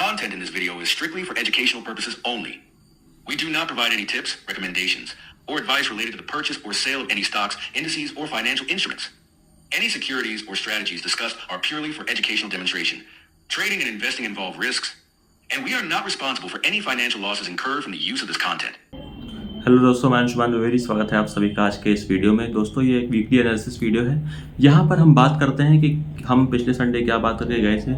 content in this video is strictly for educational purposes only. We do not provide any tips, recommendations, or advice related to the purchase or sale of any stocks, indices, or financial instruments. Any securities or strategies discussed are purely for educational demonstration. Trading and investing involve risks, and we are not responsible for any financial losses incurred from the use of this content. Hello दोस्तों, मैं अंशुमान द्विवेदी, स्वागत है आप सभी का आज के इस वीडियो में। दोस्तों, ये एक वीकली एनालिसिस वीडियो है। यहाँ पर हम बात करते हैं कि हम पिछले संडे क्या बात करके गए थे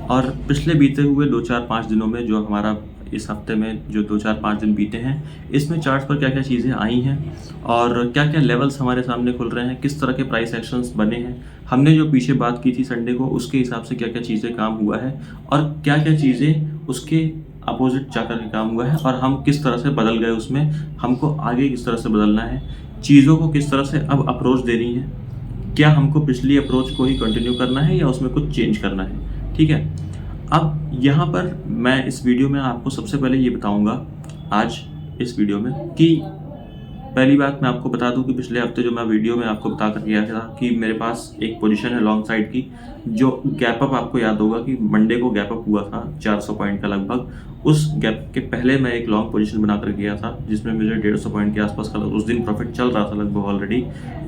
और पिछले बीते हुए 2-4-5 दिनों में जो हमारा इस हफ्ते में जो 2-4-5 दिन बीते हैं, इसमें चार्ट्स पर क्या क्या चीज़ें आई हैं और क्या क्या लेवल्स हमारे सामने खुल रहे हैं, किस तरह के प्राइस एक्शंस बने हैं, हमने जो पीछे बात की थी संडे को उसके हिसाब से क्या क्या चीज़ें काम हुआ है और क्या क्या चीज़ें उसके अपोजिट जाकर के काम हुआ है और हम किस तरह से बदल गए, उसमें हमको आगे किस तरह से बदलना है, चीज़ों को किस तरह से अब अप्रोच देनी है, क्या हमको पिछली अप्रोच को ही कंटिन्यू करना है या उसमें कुछ चेंज करना है। ठीक है, अब यहाँ पर मैं इस वीडियो में आपको सबसे पहले ये बताऊँगा आज इस वीडियो में कि पहली बात मैं आपको बता दूं कि पिछले हफ्ते जो मैं वीडियो में आपको बता कर गया था कि मेरे पास एक पोजीशन है लॉन्ग साइड की, जो गैप अप आपको याद होगा कि मंडे को गैप अप हुआ था 400 पॉइंट का लगभग। उस गैप के पहले मैं एक लॉन्ग पोजीशन बना कर गया था जिसमें मुझे 150 पॉइंट के आसपास का उस दिन प्रॉफिट चल रहा था लगभग ऑलरेडी,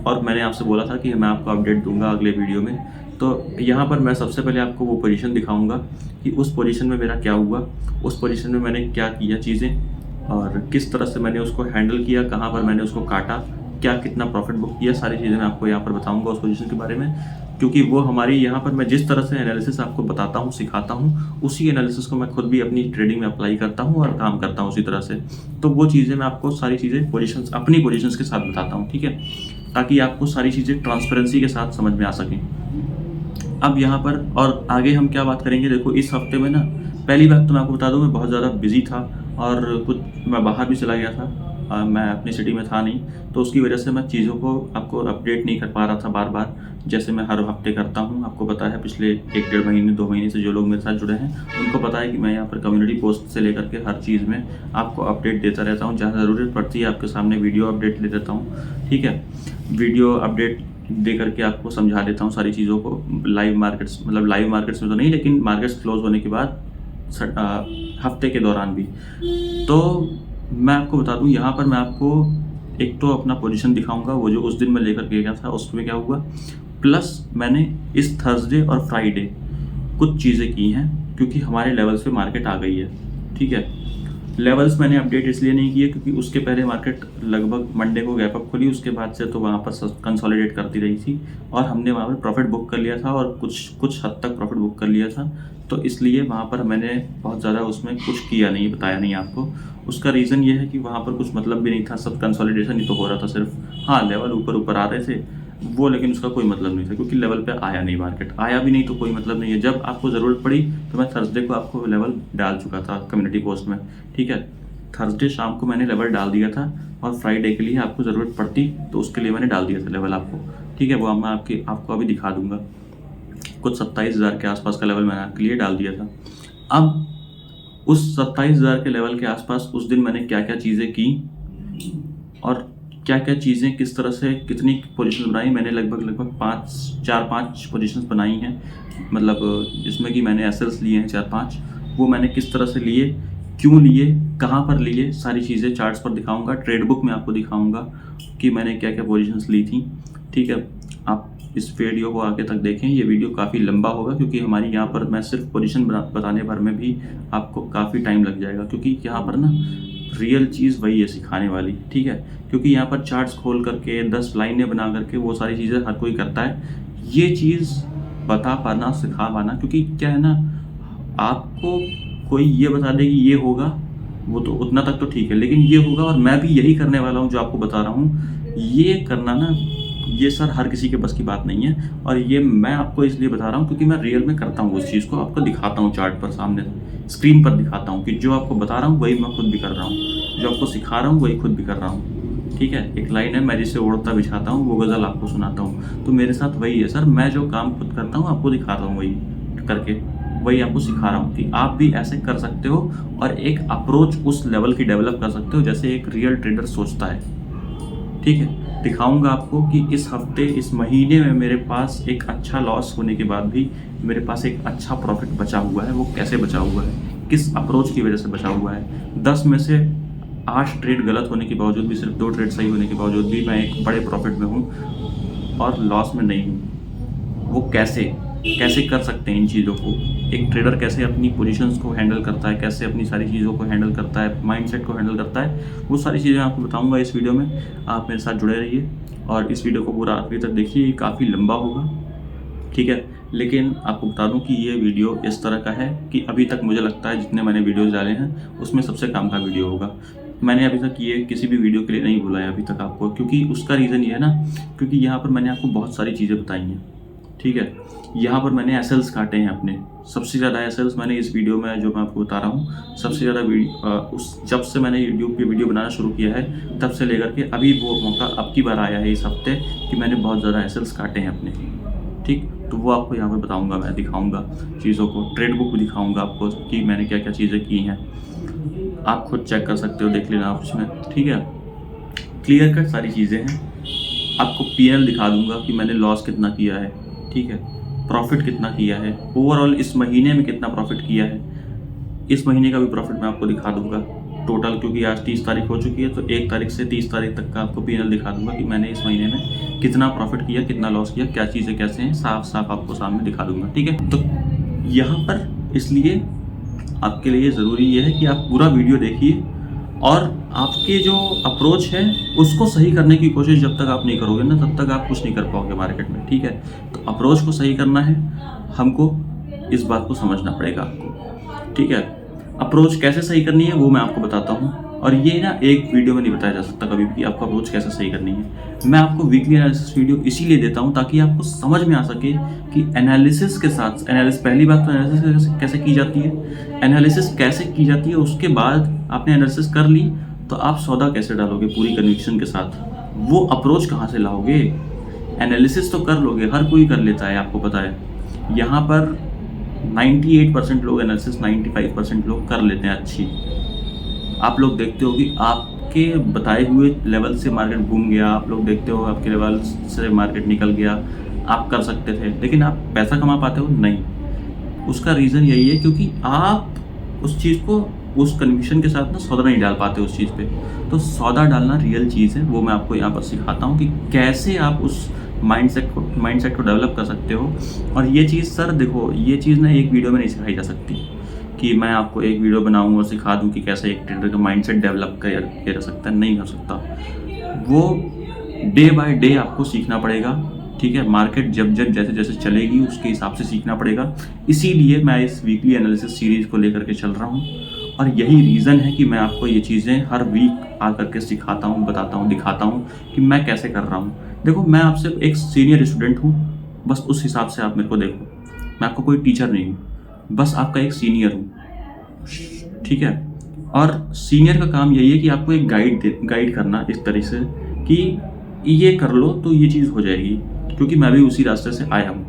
और मैंने आपसे बोला था कि मैं आपको अपडेट दूंगा अगले वीडियो में। तो यहाँ पर मैं सबसे पहले आपको वो पोजीशन दिखाऊंगा कि उस पोजीशन में मेरा क्या हुआ, उस पोजीशन में मैंने क्या किया चीज़ें और किस तरह से मैंने उसको हैंडल किया, कहाँ पर मैंने उसको काटा, क्या कितना प्रॉफिट बुक किया, सारी चीज़ें मैं आपको यहाँ पर बताऊंगा उस पोजीशन के बारे में, क्योंकि वो हमारी यहाँ पर मैं जिस तरह से एनालिसिस आपको बताता हूँ, सिखाता हूँ, उसी एनालिसिस को मैं खुद भी अपनी ट्रेडिंग में अप्लाई करता हूँ और काम करता हूँ उसी तरह से। तो वो चीज़ें मैं आपको सारी चीज़ें पोजीशंस अपनी पोजीशंस के साथ बताता हूँ, ठीक है, ताकि आपको सारी चीज़ें ट्रांसपेरेंसी के साथ समझ में आ सकें। अब यहाँ पर और आगे हम क्या बात करेंगे, देखो इस हफ्ते में ना, पहली बात तो मैं आपको बता दूँ मैं बहुत ज़्यादा बिजी था और कुछ मैं बाहर भी चला गया था, मैं अपनी सिटी में था नहीं, तो उसकी वजह से मैं चीज़ों को आपको अपडेट नहीं कर पा रहा था बार बार, जैसे मैं हर हफ्ते करता हूँ। आपको पता है पिछले 1-1.5 महीने 2 महीने से जो लोग मेरे साथ जुड़े हैं उनको पता है कि मैं यहाँ पर कम्युनिटी पोस्ट से लेकर के हर चीज़ में आपको अपडेट देता रहता हूँ, जहाँ ज़रूरत पड़ती है आपके सामने वीडियो अपडेट ले देता हूँ। ठीक है, वीडियो अपडेट दे करके आपको समझा देता हूँ सारी चीज़ों को, लाइव मार्केट्स मतलब लाइव मार्केट्स में तो नहीं, लेकिन मार्केट्स क्लोज होने के बाद हफ्ते के दौरान भी। तो मैं आपको बता दूं यहाँ पर मैं आपको एक तो अपना पोजीशन दिखाऊंगा, वो जो उस दिन मैं लेकर गया था उसमें क्या हुआ, प्लस मैंने इस थर्सडे और फ्राइडे कुछ चीज़ें की हैं क्योंकि हमारे लेवल्स पे मार्केट आ गई है। ठीक है, लेवल्स मैंने अपडेट इसलिए नहीं किए क्योंकि उसके पहले मार्केट लगभग मंडे को गैप अप खुली, उसके बाद से तो वहाँ पर कंसोलिडेट करती रही थी और हमने वहाँ पर प्रॉफिट बुक कर लिया था और कुछ हद तक प्रॉफिट बुक कर लिया था, तो इसलिए वहाँ पर मैंने बहुत ज़्यादा उसमें कुछ किया नहीं, बताया नहीं आपको। उसका रीज़न ये है कि वहाँ पर कुछ मतलब भी नहीं था, सब कंसोलिडेशन ही तो हो रहा था सिर्फ। हाँ, लेवल ऊपर ऊपर आ रहे थे वो, लेकिन उसका कोई मतलब नहीं था क्योंकि लेवल पे आया नहीं, मार्केट आया भी नहीं तो कोई मतलब नहीं है। जब आपको ज़रूरत पड़ी तो मैं थर्सडे को आपको लेवल डाल चुका था कम्युनिटी पोस्ट में। ठीक है, थर्सडे शाम को मैंने लेवल डाल दिया था और फ्राइडे के लिए आपको ज़रूरत पड़ती तो उसके लिए मैंने डाल दिया था लेवल आपको। ठीक है, वो मैं आपको अभी दिखा दूंगा, कुछ 27,000 के आसपास का लेवल मैंने आपके लिए डाल दिया था। अब उस 27,000 के लेवल के आसपास उस दिन मैंने क्या क्या चीज़ें की और क्या क्या चीज़ें किस तरह से कितनी पोजीशन बनाई, मैंने लगभग 4-5 पोजीशंस बनाई हैं, मतलब जिसमें कि मैंने एसएल्स लिए हैं 4-5, वो मैंने किस तरह से लिए, क्यों लिए, कहाँ पर लिए, सारी चीज़ें चार्ट्स पर दिखाऊंगा, ट्रेड बुक में आपको दिखाऊंगा कि मैंने क्या क्या पोजीशंस ली थी। ठीक है, आप इस वीडियो को आगे तक देखें, ये वीडियो काफ़ी लंबा होगा क्योंकि हमारी यहाँ पर मैं सिर्फ पोजीशन बताने भर में भी आपको काफ़ी टाइम लग जाएगा, क्योंकि यहाँ पर ना रियल चीज़ वही है सिखाने वाली। ठीक है, क्योंकि यहाँ पर चार्ट्स खोल करके 10 लाइनें बना करके वो सारी चीज़ें हर कोई करता है, ये चीज़ बता पाना, सिखा पाना, क्योंकि क्या है ना, आपको कोई ये बता दे कि ये होगा, वो तो उतना तक तो ठीक है, लेकिन ये होगा और मैं भी यही करने वाला हूँ जो आपको बता रहा हूँ, ये करना ना, ये सर हर किसी के बस की बात नहीं है। और ये मैं आपको इसलिए बता रहा हूँ क्योंकि मैं रियल में करता हूँ उस चीज़ को, आपको दिखाता हूँ चार्ट पर, सामने स्क्रीन पर दिखाता हूँ कि जो आपको बता रहा हूँ वही मैं खुद भी कर रहा हूँ, जो आपको सिखा रहा हूँ वही खुद भी कर रहा हूँ। ठीक है, एक लाइन है, मैं जिसे ओढ़ता बिछाता हूँ वो गज़ल आपको सुनाता हूँ, तो मेरे साथ वही है सर, मैं जो काम खुद करता हूँ आपको दिखाता हूँ, वही करके वही आपको सिखा रहा हूँ कि आप भी ऐसे कर सकते हो और एक अप्रोच उस लेवल की डेवलप कर सकते हो जैसे एक रियल ट्रेडर सोचता है। ठीक है, दिखाऊंगा आपको कि इस हफ्ते, इस महीने में मेरे पास एक अच्छा लॉस होने के बाद भी मेरे पास एक अच्छा प्रॉफिट बचा हुआ है, वो कैसे बचा हुआ है। किस अप्रोच की वजह से बचा हुआ है। 10 में से 8 ट्रेड गलत होने के बावजूद भी, सिर्फ 2 ट्रेड सही होने के बावजूद भी मैं एक बड़े प्रॉफिट में हूँ और लॉस में नहीं हूँ। वो कैसे कर सकते हैं इन चीज़ों को? एक ट्रेडर कैसे अपनी पोजीशंस को हैंडल करता है, कैसे अपनी सारी चीज़ों को हैंडल करता है, माइंडसेट को हैंडल करता है, वो सारी चीज़ें आपको बताऊंगा इस वीडियो में। आप मेरे साथ जुड़े रहिए और इस वीडियो को पूरा आखिरी तक देखिए। ये काफ़ी लंबा होगा, ठीक है, लेकिन आपको बता दूं कि ये वीडियो इस तरह का है कि अभी तक मुझे लगता है जितने मैंने वीडियोज़ डाले हैं उसमें सबसे काम का वीडियो होगा। मैंने अभी तक ये किसी भी वीडियो के लिए नहीं बुलाया अभी तक आपको, क्योंकि उसका रीज़न ये है ना, क्योंकि यहाँ पर मैंने आपको बहुत सारी चीज़ें बताई हैं, ठीक है। यहाँ पर मैंने एसएल्स काटे हैं अपने, सबसे ज़्यादा एसएल्स मैंने इस वीडियो में जो मैं आपको बता रहा हूँ, सबसे ज़्यादा उस जब से मैंने यूट्यूब पे वीडियो बनाना शुरू किया है तब से लेकर के अभी वो मौका अब की बार आया है इस हफ्ते कि मैंने बहुत ज़्यादा एसएल्स काटे हैं अपने, ठीक। तो वो आपको यहाँ पे बताऊँगा, मैं दिखाऊँगा चीज़ों को, ट्रेड बुक भी दिखाऊँगा आपको कि मैंने क्या क्या चीज़ें की हैं। आप खुद चेक कर सकते हो, देख लेना आप उसमें, ठीक है। क्लियर कट सारी चीज़ें हैं। आपको पीएल दिखा दूँगा कि मैंने लॉस कितना किया है, ठीक है, प्रॉफिट कितना किया है, ओवरऑल इस महीने में कितना प्रॉफिट किया है, इस महीने का भी प्रॉफिट मैं आपको दिखा दूंगा टोटल, क्योंकि आज 30 तारीख हो चुकी है, तो 1 तारीख से 30 तारीख तक का आपको पीएल दिखा दूंगा कि मैंने इस महीने में कितना प्रॉफिट किया, कितना लॉस किया, क्या चीज़ें कैसे हैं, साफ साफ आपको सामने दिखा दूंगा, ठीक है। तो यहाँ पर इसलिए आपके लिए ज़रूरी ये है कि आप पूरा वीडियो देखिए और आपके जो अप्रोच है उसको सही करने की कोशिश जब तक आप नहीं करोगे ना, तब तक आप कुछ नहीं कर पाओगे मार्केट में, ठीक है। तो अप्रोच को सही करना है हमको, इस बात को समझना पड़ेगा आपको, ठीक है। अप्रोच कैसे सही करनी है वो मैं आपको बताता हूँ, और ये ना एक वीडियो में नहीं बताया जा सकता कभी भी कि आपको अप्रोच कैसे सही करनी है। मैं आपको वीकली एनालिसिस वीडियो इसीलिए देता हूँ ताकि आपको समझ में आ सके कि एनालिसिस के साथ पहली बात तो एनालिसिस कैसे की जाती है, एनालिसिस कैसे की जाती है, उसके बाद आपने एनालिसिस कर ली तो आप सौदा कैसे डालोगे पूरी कन्विक्शन के साथ, वो अप्रोच कहाँ से लाओगे। एनालिसिस तो कर लोगे, हर कोई कर लेता है, आपको पता है। यहाँ पर 98% लोग एनालिसिस, 95% लोग कर लेते हैं अच्छी। आप लोग देखते हो कि आपके बताए हुए लेवल से मार्केट घूम गया, आप लोग देखते हो आपके लेवल से मार्केट निकल गया, आप कर सकते थे, लेकिन आप पैसा कमा पाते हो नहीं। उसका रीज़न यही है क्योंकि आप उस चीज़ को, उस कन्विक्शन के साथ ना सौदा नहीं डाल पाते उस चीज़ पे। तो सौदा डालना रियल चीज़ है, वो मैं आपको यहाँ पर सिखाता हूँ कि कैसे आप उस माइंडसेट को डेवलप कर सकते हो। और ये चीज़ सर देखो, ये चीज़ ना एक वीडियो में नहीं सिखाई जा सकती कि मैं आपको एक वीडियो बनाऊँ और सिखा दूँ कि कैसे एक ट्रेडर का माइंडसेट डेवलप किया जा सकता है, नहीं हो सकता। वो डे बाय डे आपको सीखना पड़ेगा, ठीक है। मार्केट जब जैसे जैसे चलेगी उसके हिसाब से सीखना पड़ेगा। इसीलिए मैं इस वीकली एनालिसिस सीरीज़ को लेकर के चल रहा हूँ, और यही रीज़न है कि मैं आपको ये चीज़ें हर वीक आकर के सिखाता हूँ, बताता हूँ, दिखाता हूँ कि मैं कैसे कर रहा हूँ। देखो, मैं आपसे एक सीनियर स्टूडेंट हूँ, बस उस हिसाब से आप मेरे को देखो। मैं आपको कोई टीचर नहीं हूँ, बस आपका एक सीनियर हूँ, ठीक है। और सीनियर का काम यही है कि आपको एक गाइड करना इस तरह से कि ये कर लो तो ये चीज़ हो जाएगी, क्योंकि मैं भी उसी रास्ते से आया हूँ।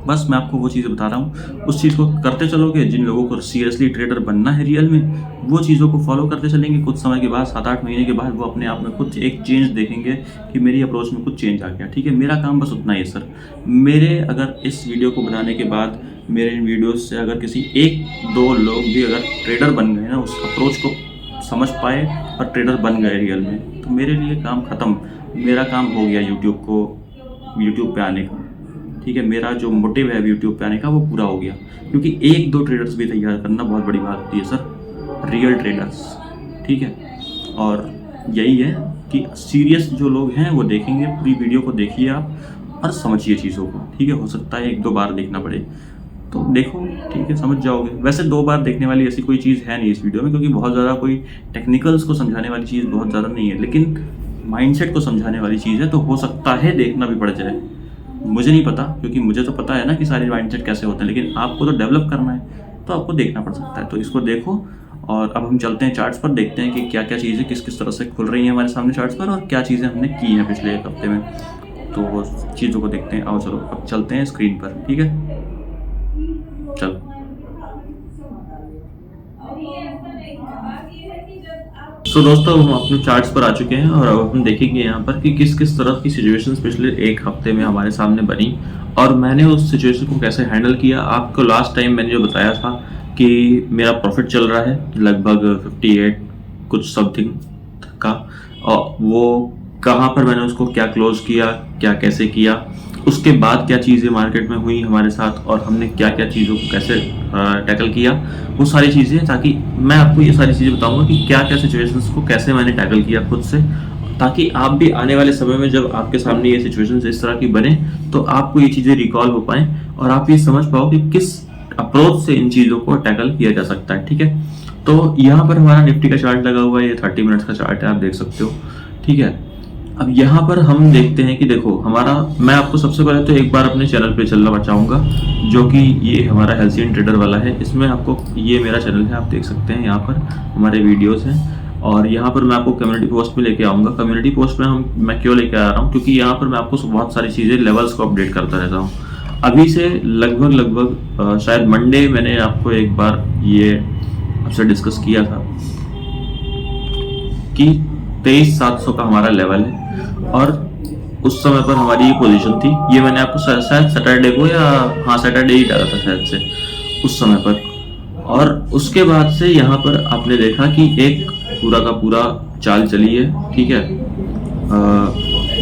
बस मैं आपको वो चीज़ें बता रहा हूँ, उस चीज़ को करते चलोगे। जिन लोगों को सीरियसली ट्रेडर बनना है रियल में, वो चीज़ों को फॉलो करते चलेंगे, कुछ समय के बाद 7-8 महीने के बाद वो अपने आप में कुछ एक चेंज देखेंगे कि मेरी अप्रोच में कुछ चेंज आ गया, ठीक है। मेरा काम बस उतना ही है सर। मेरे अगर इस वीडियो को बनाने के बाद मेरे इन वीडियोज़ से अगर किसी 1-2 लोग भी अगर ट्रेडर बन गए ना, उस अप्रोच को समझ पाए और ट्रेडर बन गए रियल में, तो मेरे लिए काम ख़त्म। मेरा काम हो गया यूट्यूब पे आने का, ठीक है। मेरा जो मोटिव है यूट्यूब पे आने का वो पूरा हो गया, क्योंकि 1-2 ट्रेडर्स भी तैयार करना बहुत बड़ी बात होती है सर, रियल ट्रेडर्स, ठीक है। और यही है कि सीरियस जो लोग हैं वो देखेंगे, पूरी वीडियो को देखिए आप और समझिए चीज़ों को, ठीक है। हो सकता है 1-2 बार देखना पड़े, तो देखो, ठीक है, समझ जाओगे। वैसे 2 बार देखने वाली ऐसी कोई चीज़ है नहीं इस वीडियो में, क्योंकि बहुत ज़्यादा कोई टेक्निकल्स को समझाने वाली चीज़ बहुत ज़्यादा नहीं है, लेकिन माइंडसेट को समझाने वाली चीज़ है, तो हो सकता है देखना भी पड़ जाए। मुझे नहीं पता, क्योंकि मुझे तो पता है ना कि सारे माइंडसेट कैसे होते हैं, लेकिन आपको तो डेवलप करना है, तो आपको देखना पड़ सकता है। तो इसको देखो, और अब हम चलते हैं चार्ट्स पर, देखते हैं कि क्या क्या चीज़ें किस किस तरह से खुल रही हैं हमारे सामने चार्ट्स पर, और क्या चीज़ें हमने की हैं पिछले 1 हफ्ते में। तो वो चीज़ों को देखते हैं। आओ चलो अब चलते हैं स्क्रीन पर, ठीक है, चलो। तो दोस्तों, हम अपने चार्ट्स पर आ चुके हैं और अब हम देखेंगे यहाँ पर कि किस किस तरह की सिचुएशंस पिछले 1 हफ्ते में हमारे सामने बनी और मैंने उस सिचुएशन को कैसे हैंडल किया। आपको लास्ट टाइम मैंने जो बताया था कि मेरा प्रॉफिट चल रहा है लगभग 58 कुछ समथिंग का, और वो कहाँ पर मैंने उसको क्या क्लोज किया, क्या कैसे किया, उसके बाद क्या चीज़ें मार्केट में हुई हमारे साथ और हमने क्या क्या चीज़ों को कैसे टैकल किया, वो सारी चीज़ें, ताकि मैं आपको ये सारी चीज़ें बताऊंगा कि क्या क्या सिचुएशंस को कैसे मैंने टैकल किया खुद से, ताकि आप भी आने वाले समय में जब आपके सामने ये सिचुएशंस इस तरह की बने तो आपको ये चीज़ें रिकॉल हो पाएँ और आप ये समझ पाओ कि किस अप्रोच से इन चीज़ों को टैकल किया जा सकता है। ठीक है, तो यहाँ पर हमारा निफ्टी का चार्ट लगा हुआ है, ये 30 मिनट्स का चार्ट है, आप देख सकते हो। ठीक है, अब यहाँ पर हम देखते हैं कि देखो हमारा, मैं आपको सबसे पहले तो एक बार अपने चैनल पे चलना चाहूँगा, जो कि ये हमारा हेल्सियन ट्रेडर वाला है। इसमें आपको, ये मेरा चैनल है, आप देख सकते हैं, यहाँ पर हमारे वीडियोस हैं और यहाँ पर मैं आपको कम्युनिटी पोस्ट में लेके आऊँगा। कम्युनिटी पोस्ट में मैं क्यों लेके आ रहा हूँ, क्योंकि यहाँ पर मैं आपको बहुत सारी चीज़ें, लेवल्स को अपडेट करता रहता हूँ। अभी से लगभग शायद मंडे मैंने आपको एक बार ये आपसे डिस्कस किया था कि 23,700 का हमारा लेवल है और उस समय पर हमारी ये पोजीशन थी। ये मैंने आपको शायद सैटरडे को, या हाँ सैटरडे ही डाला था शायद से उस समय पर। और उसके बाद से यहाँ पर आपने देखा कि एक पूरा का पूरा चाल चली है। ठीक है,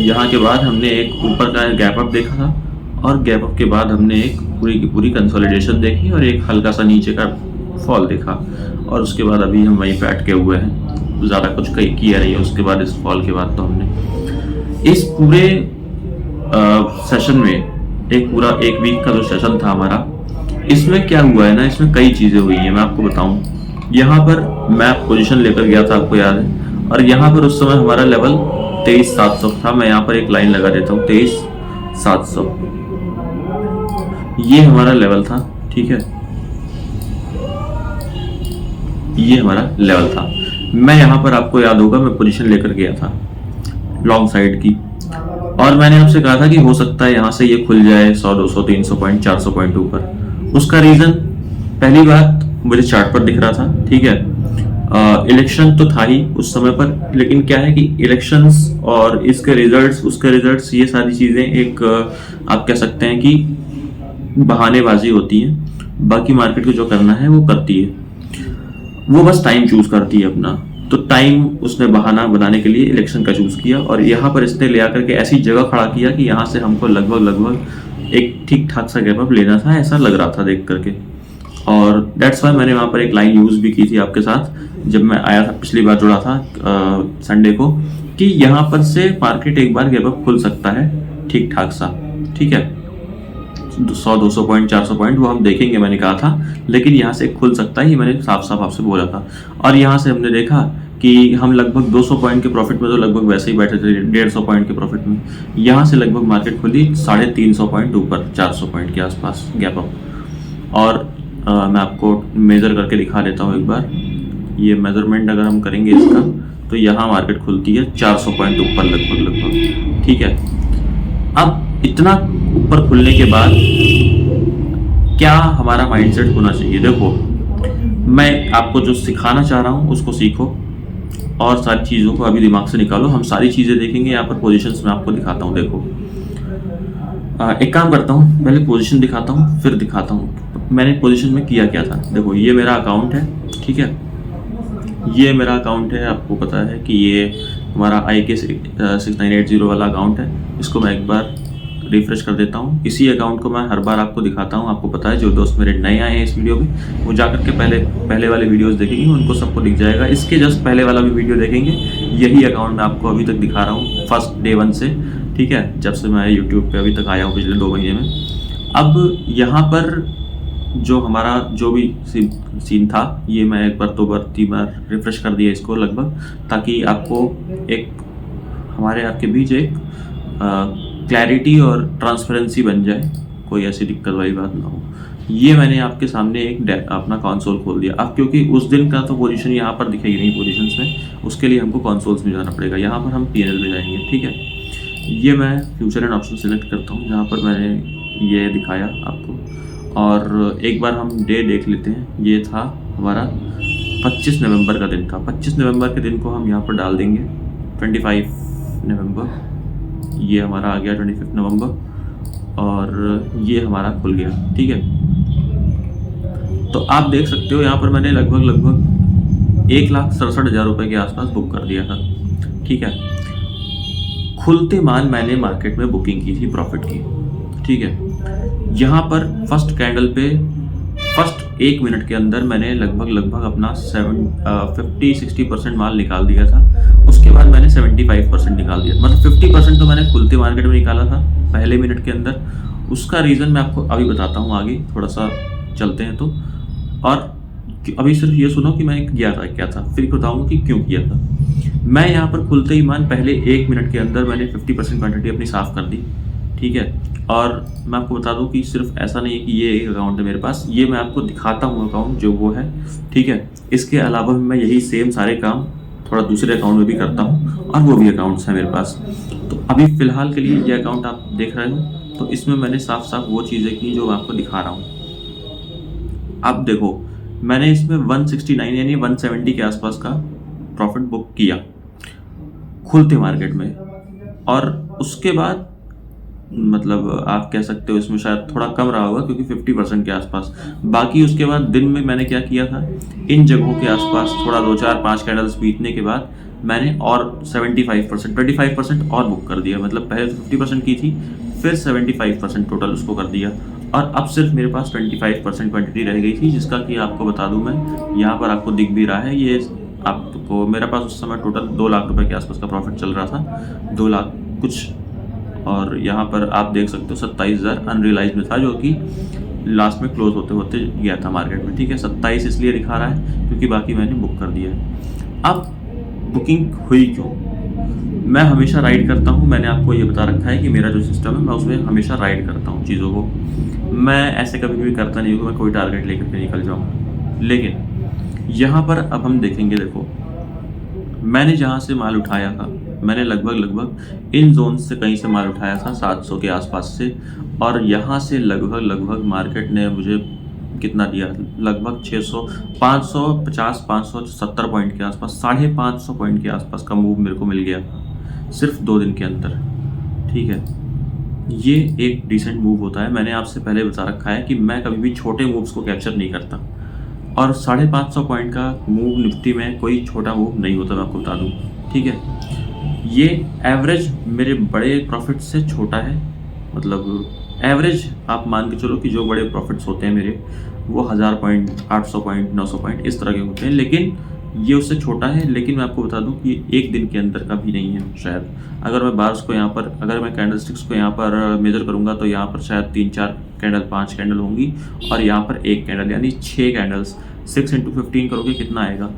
यहाँ के बाद हमने एक ऊपर का गैप अप देखा था और गैप अप के बाद हमने एक पूरी की पूरी कंसोलिडेशन देखी और एक हल्का सा नीचे का फॉल देखा और उसके बाद अभी हम वहीं पे अटके हुए हैं, ज़्यादा कुछ कहीं किया नहीं है उसके बाद। इस फॉल के बाद तो हमने इस पूरे सेशन में एक वीक का जो सेशन था हमारा, इसमें क्या हुआ है ना, इसमें कई चीज़ें हुई हैं, मैं आपको बताऊं। यहाँ पर मैं पोजीशन लेकर गया था, आपको याद है, और यहाँ पर उस समय हमारा लेवल 23,700 था। मैं यहाँ पर एक लाइन लगा देता हूँ, 23,700 ये हमारा लेवल था। ठीक है, ये हमारा लेवल था। मैं यहाँ पर, आपको याद होगा, मैं पोजीशन लेकर गया था लॉन्ग साइड की, और मैंने आपसे कहा था कि हो सकता है यहाँ से ये खुल जाए 100, 200, 300 पॉइंट, 400 पॉइंट ऊपर। उसका रीजन, पहली बात, मुझे चार्ट पर दिख रहा था। ठीक है, इलेक्शन तो था ही उस समय पर, लेकिन क्या है कि इलेक्शंस और इसके रिजल्ट्स, उसके रिजल्ट्स, ये सारी चीजें एक आप कह सकते हैं कि बहानेबाजी होती है। बाकी मार्केट को जो करना है वो करती है, वो बस टाइम चूज करती है अपना। तो टाइम उसने बहाना बनाने के लिए इलेक्शन का चूज किया और यहाँ पर इसने ले आकर के ऐसी जगह खड़ा किया कि यहाँ से हमको लगभग एक ठीक ठाक सा गैप अप लेना था, ऐसा लग रहा था देख करके। और दैट्स वाई मैंने वहाँ पर एक लाइन यूज भी की थी आपके साथ जब मैं आया था, पिछली बार जुड़ा था संडे को, कि यहाँ पर से मार्केट एक बार गैप अप खुल सकता है ठीक ठाक सा। ठीक है, 100, 200 पॉइंट, 400 पॉइंट वो हम देखेंगे, मैंने कहा था, लेकिन यहाँ से खुल सकता है, ये मैंने साफ साफ आपसे बोला था। और यहाँ से हमने देखा कि हम लगभग 200 पॉइंट के प्रॉफिट में तो लगभग वैसे ही बैठे थे, 150 पॉइंट के प्रॉफिट में। यहाँ से लगभग मार्केट खुली 350 पॉइंट ऊपर, 400 पॉइंट के आसपास गैप अप। और मैं आपको मेजर करके दिखा देता हूँ एक बार। ये मेजरमेंट अगर हम करेंगे इसका, तो यहाँ मार्केट खुलती है 400 पॉइंट ऊपर लगभग। ठीक है, अब इतना ऊपर खुलने के बाद क्या हमारा माइंडसेट होना चाहिए? देखो, मैं आपको जो सिखाना चाह रहा हूँ उसको सीखो और सारी चीज़ों को अभी दिमाग से निकालो। हम सारी चीज़ें देखेंगे यहाँ पर, पोजीशंस में आपको दिखाता हूँ। देखो, एक काम करता हूँ, पहले पोजीशन दिखाता हूँ फिर दिखाता हूँ मैंने पोजीशन में किया क्या था। देखो, ये मेरा अकाउंट है। ठीक है, ये मेरा अकाउंट है, आपको पता है कि ये हमारा IK 6980 वाला अकाउंट है। इसको मैं एक बार रिफ्रेश कर देता हूँ। इसी अकाउंट को मैं हर बार आपको दिखाता हूँ। आपको पता है, जो दोस्त मेरे नए आए हैं इस वीडियो में, वो जाकर के पहले वाले वीडियोस देखेंगे, उनको सबको दिख जाएगा। इसके जस्ट पहले वाला भी वीडियो देखेंगे, यही अकाउंट मैं आपको अभी तक दिखा रहा हूँ, फर्स्ट डे 1 से। ठीक है, जब से मैं यूट्यूब पे अभी तक आया हूँ, पिछले 2 महीने में। अब यहाँ पर जो हमारा जो भी सीन था, ये मैं एक बार 2 बार 3 बार रिफ्रेश कर दिया इसको लगभग, ताकि आपको एक हमारे आपके बीच एक क्लैरिटी और ट्रांसपेरेंसी बन जाए, कोई ऐसी दिक्कत वाली बात ना हो। ये मैंने आपके सामने एक अपना कंसोल खोल दिया। अब क्योंकि उस दिन का तो पोजीशन यहाँ पर दिखेगी नहीं पोजीशंस में, उसके लिए हमको कंसोल्स में जाना पड़ेगा। यहाँ पर हम PNL में जाएंगे। ठीक है, ये मैं फ्यूचर एंड ऑप्शन सेलेक्ट करता हूँ, जहाँ पर मैंने ये दिखाया आपको। और एक बार हम डे देख लेते हैं। ये था हमारा 25 नवंबर का दिन था। 25 नवंबर के दिन को हम यहाँ पर डाल देंगे 25 नवंबर। ये हमारा आ गया 25 नवंबर और ये हमारा खुल गया। ठीक है, तो आप देख सकते हो यहाँ पर मैंने लगभग 1,67,000 रुपये के आसपास बुक कर दिया था। ठीक है, खुलते माल मैंने मार्केट में बुकिंग की थी प्रॉफिट की। ठीक है, यहाँ पर फर्स्ट कैंडल पे फर्स्ट 1 मिनट के अंदर मैंने लगभग अपना 50-60% माल निकाल दिया था। उसके बाद मैंने 75% निकाल दिया, मतलब 50% तो मैंने खुलते मार्केट में निकाला था पहले मिनट के अंदर। उसका रीज़न मैं आपको अभी बताता हूँ, आगे थोड़ा सा चलते हैं तो। और अभी सिर्फ ये सुनो कि मैं किया था क्या था, फिर बताऊँगा कि क्यों किया था। मैं यहाँ पर खुलते ही मान पहले 1 मिनट के अंदर मैंने 50% क्वांटिटी अपनी साफ़ कर दी। ठीक है, और मैं आपको बता दूं कि सिर्फ ऐसा नहीं है कि ये एक अकाउंट है मेरे पास, ये मैं आपको दिखाता हूँ अकाउंट जो वो है। ठीक है, इसके अलावा भी मैं यही सेम सारे काम थोड़ा दूसरे अकाउंट में भी करता हूँ, और वो भी अकाउंट्स हैं मेरे पास। तो अभी फ़िलहाल के लिए ये अकाउंट आप देख रहे हो, तो इसमें मैंने साफ साफ वो चीज़ें की जो मैं आपको दिखा रहा हूँ। अब देखो, मैंने इसमें 169 यानी 170 के आसपास का प्रॉफिट बुक किया खुलते मार्केट में, और उसके बाद मतलब आप कह सकते हो इसमें शायद थोड़ा कम रहा होगा क्योंकि 50% के आसपास। बाकी उसके बाद दिन में मैंने क्या किया था, इन जगहों के आसपास थोड़ा 2-4-5 कैंडल्स बीतने के बाद मैंने और 75% 25% और बुक कर दिया। मतलब पहले तो 50% की थी, फिर 75% टोटल उसको कर दिया, और अब सिर्फ मेरे पास 25% क्वांटिटी रह गई थी, जिसका कि आपको बता दूं मैं, यहाँ पर आपको दिख भी रहा है। ये आपको मेरे पास उस समय टोटल 2 लाख रुपए के आसपास का प्रॉफिट चल रहा था, 2 लाख कुछ। और यहाँ पर आप देख सकते हो 27,000 अनरियलाइज में था, जो कि लास्ट में क्लोज होते होते गया था मार्केट में। ठीक है, 27 इसलिए दिखा रहा है क्योंकि बाकी मैंने बुक कर दिया है। अब बुकिंग हुई क्यों? मैं हमेशा राइड करता हूँ, मैंने आपको ये बता रखा है कि मेरा जो सिस्टम है मैं उसमें हमेशा राइड करता हूँ चीज़ों को। मैं ऐसे कभी भी करता नहीं हूँ कि मैं कोई टारगेट लेकर के निकल जाऊँ। लेकिन यहाँ पर अब हम देखेंगे, देखो मैंने जहाँ से माल उठाया था, मैंने लगभग इन जोन से कहीं से माल उठाया था 700 के आसपास से, और यहाँ से लगभग मार्केट ने मुझे कितना दिया, लगभग 550-570 पॉइंट के आसपास, 550 पॉइंट के आसपास का मूव मेरे को मिल गया था सिर्फ 2 दिन के अंदर। ठीक है, ये एक डिसेंट मूव होता है। मैंने आपसे पहले बता रखा है कि मैं कभी भी छोटे मूव्स को कैप्चर नहीं करता, और 550 पॉइंट का मूव निफ्टी में कोई छोटा मूव नहीं होता, मैं आपको बता दूं। ठीक है, ये एवरेज मेरे बड़े प्रॉफिट से छोटा है। मतलब एवरेज आप मान के चलो कि जो बड़े प्रॉफिट्स होते हैं मेरे, वो 1000 पॉइंट, 800 पॉइंट, 900 पॉइंट इस तरह के होते हैं, लेकिन ये उससे छोटा है। लेकिन मैं आपको बता दूं कि एक दिन के अंदर का भी नहीं है शायद। अगर मैं बार्स को यहाँ पर, अगर मैं कैंडलस्टिक्स को यहाँ पर मेजर करूँगा तो यहाँ पर शायद 3-4 कैंडल, 5 कैंडल होंगी, और यहाँ पर 1 कैंडल, यानी 6 कैंडल्स। 6 × 15 करोगे कितना आएगा?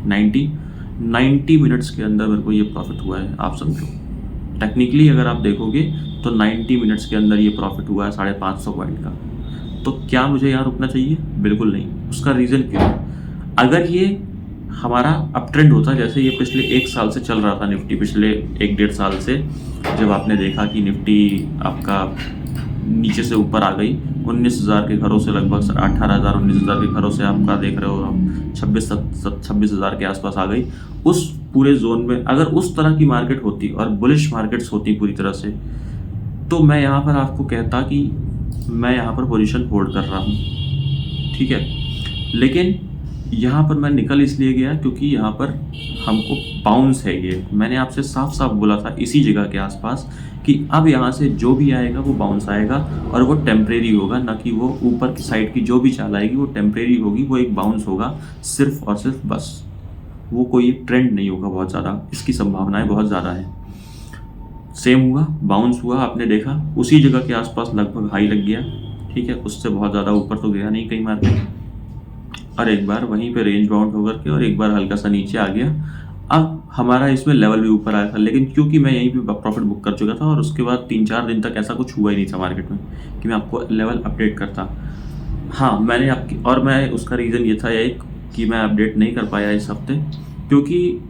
90 मिनट्स के अंदर मेरे को ये प्रॉफिट हुआ है, आप समझो। टेक्निकली अगर आप देखोगे तो 90 मिनट्स के अंदर ये प्रॉफिट हुआ है 550 पॉइंट का। तो क्या मुझे यहाँ रुकना चाहिए? बिल्कुल नहीं। उसका रीज़न क्यों? अगर ये हमारा अप ट्रेंड होता, जैसे ये पिछले 1 साल से चल रहा था निफ्टी, पिछले 1-1.5 साल से, जब आपने देखा कि निफ्टी आपका नीचे से ऊपर आ गई 19,000 के घरों से, लगभग 18,000 19,000 के घरों से आपका देख रहे हो 26,000 के आसपास आ गई। उस पूरे जोन में अगर उस तरह की मार्केट होती और बुलिश मार्केट्स होती पूरी तरह से, तो मैं यहाँ पर आपको कहता कि मैं यहाँ पर पोजीशन होल्ड कर रहा हूँ। ठीक है, लेकिन यहाँ पर मैं निकल इसलिए गया क्योंकि यहाँ पर हमको बाउंस है। ये मैंने आपसे साफ साफ बोला था इसी जगह के आसपास कि अब यहाँ से जो भी आएगा वो बाउंस आएगा, और वो टेम्परेरी होगा, ना कि वो ऊपर की साइड की जो भी चाल आएगी वो टेम्परेरी होगी, वो एक बाउंस होगा सिर्फ और सिर्फ, बस। वो कोई ट्रेंड नहीं होगा बहुत ज़्यादा, इसकी संभावनाएं बहुत ज़्यादा है। सेम हुआ, बाउंस हुआ, आपने देखा उसी जगह के आसपास लगभग हाई लग गया। ठीक है, उससे बहुत ज़्यादा ऊपर तो गया नहीं कहीं मार्केट, और एक बार वहीं पे रेंज बाउंड होकर के और एक बार हल्का सा नीचे आ गया। अब हमारा इसमें लेवल भी ऊपर आया था, लेकिन क्योंकि मैं यहीं पे प्रॉफिट बुक कर चुका था और उसके बाद 3-4 दिन तक ऐसा कुछ हुआ ही नहीं था मार्केट में कि मैं आपको लेवल अपडेट करता। हाँ, मैंने आपकी, और मैं उसका रीज़न ये था एक कि मैं अपडेट नहीं कर पाया इस हफ्ते क्योंकि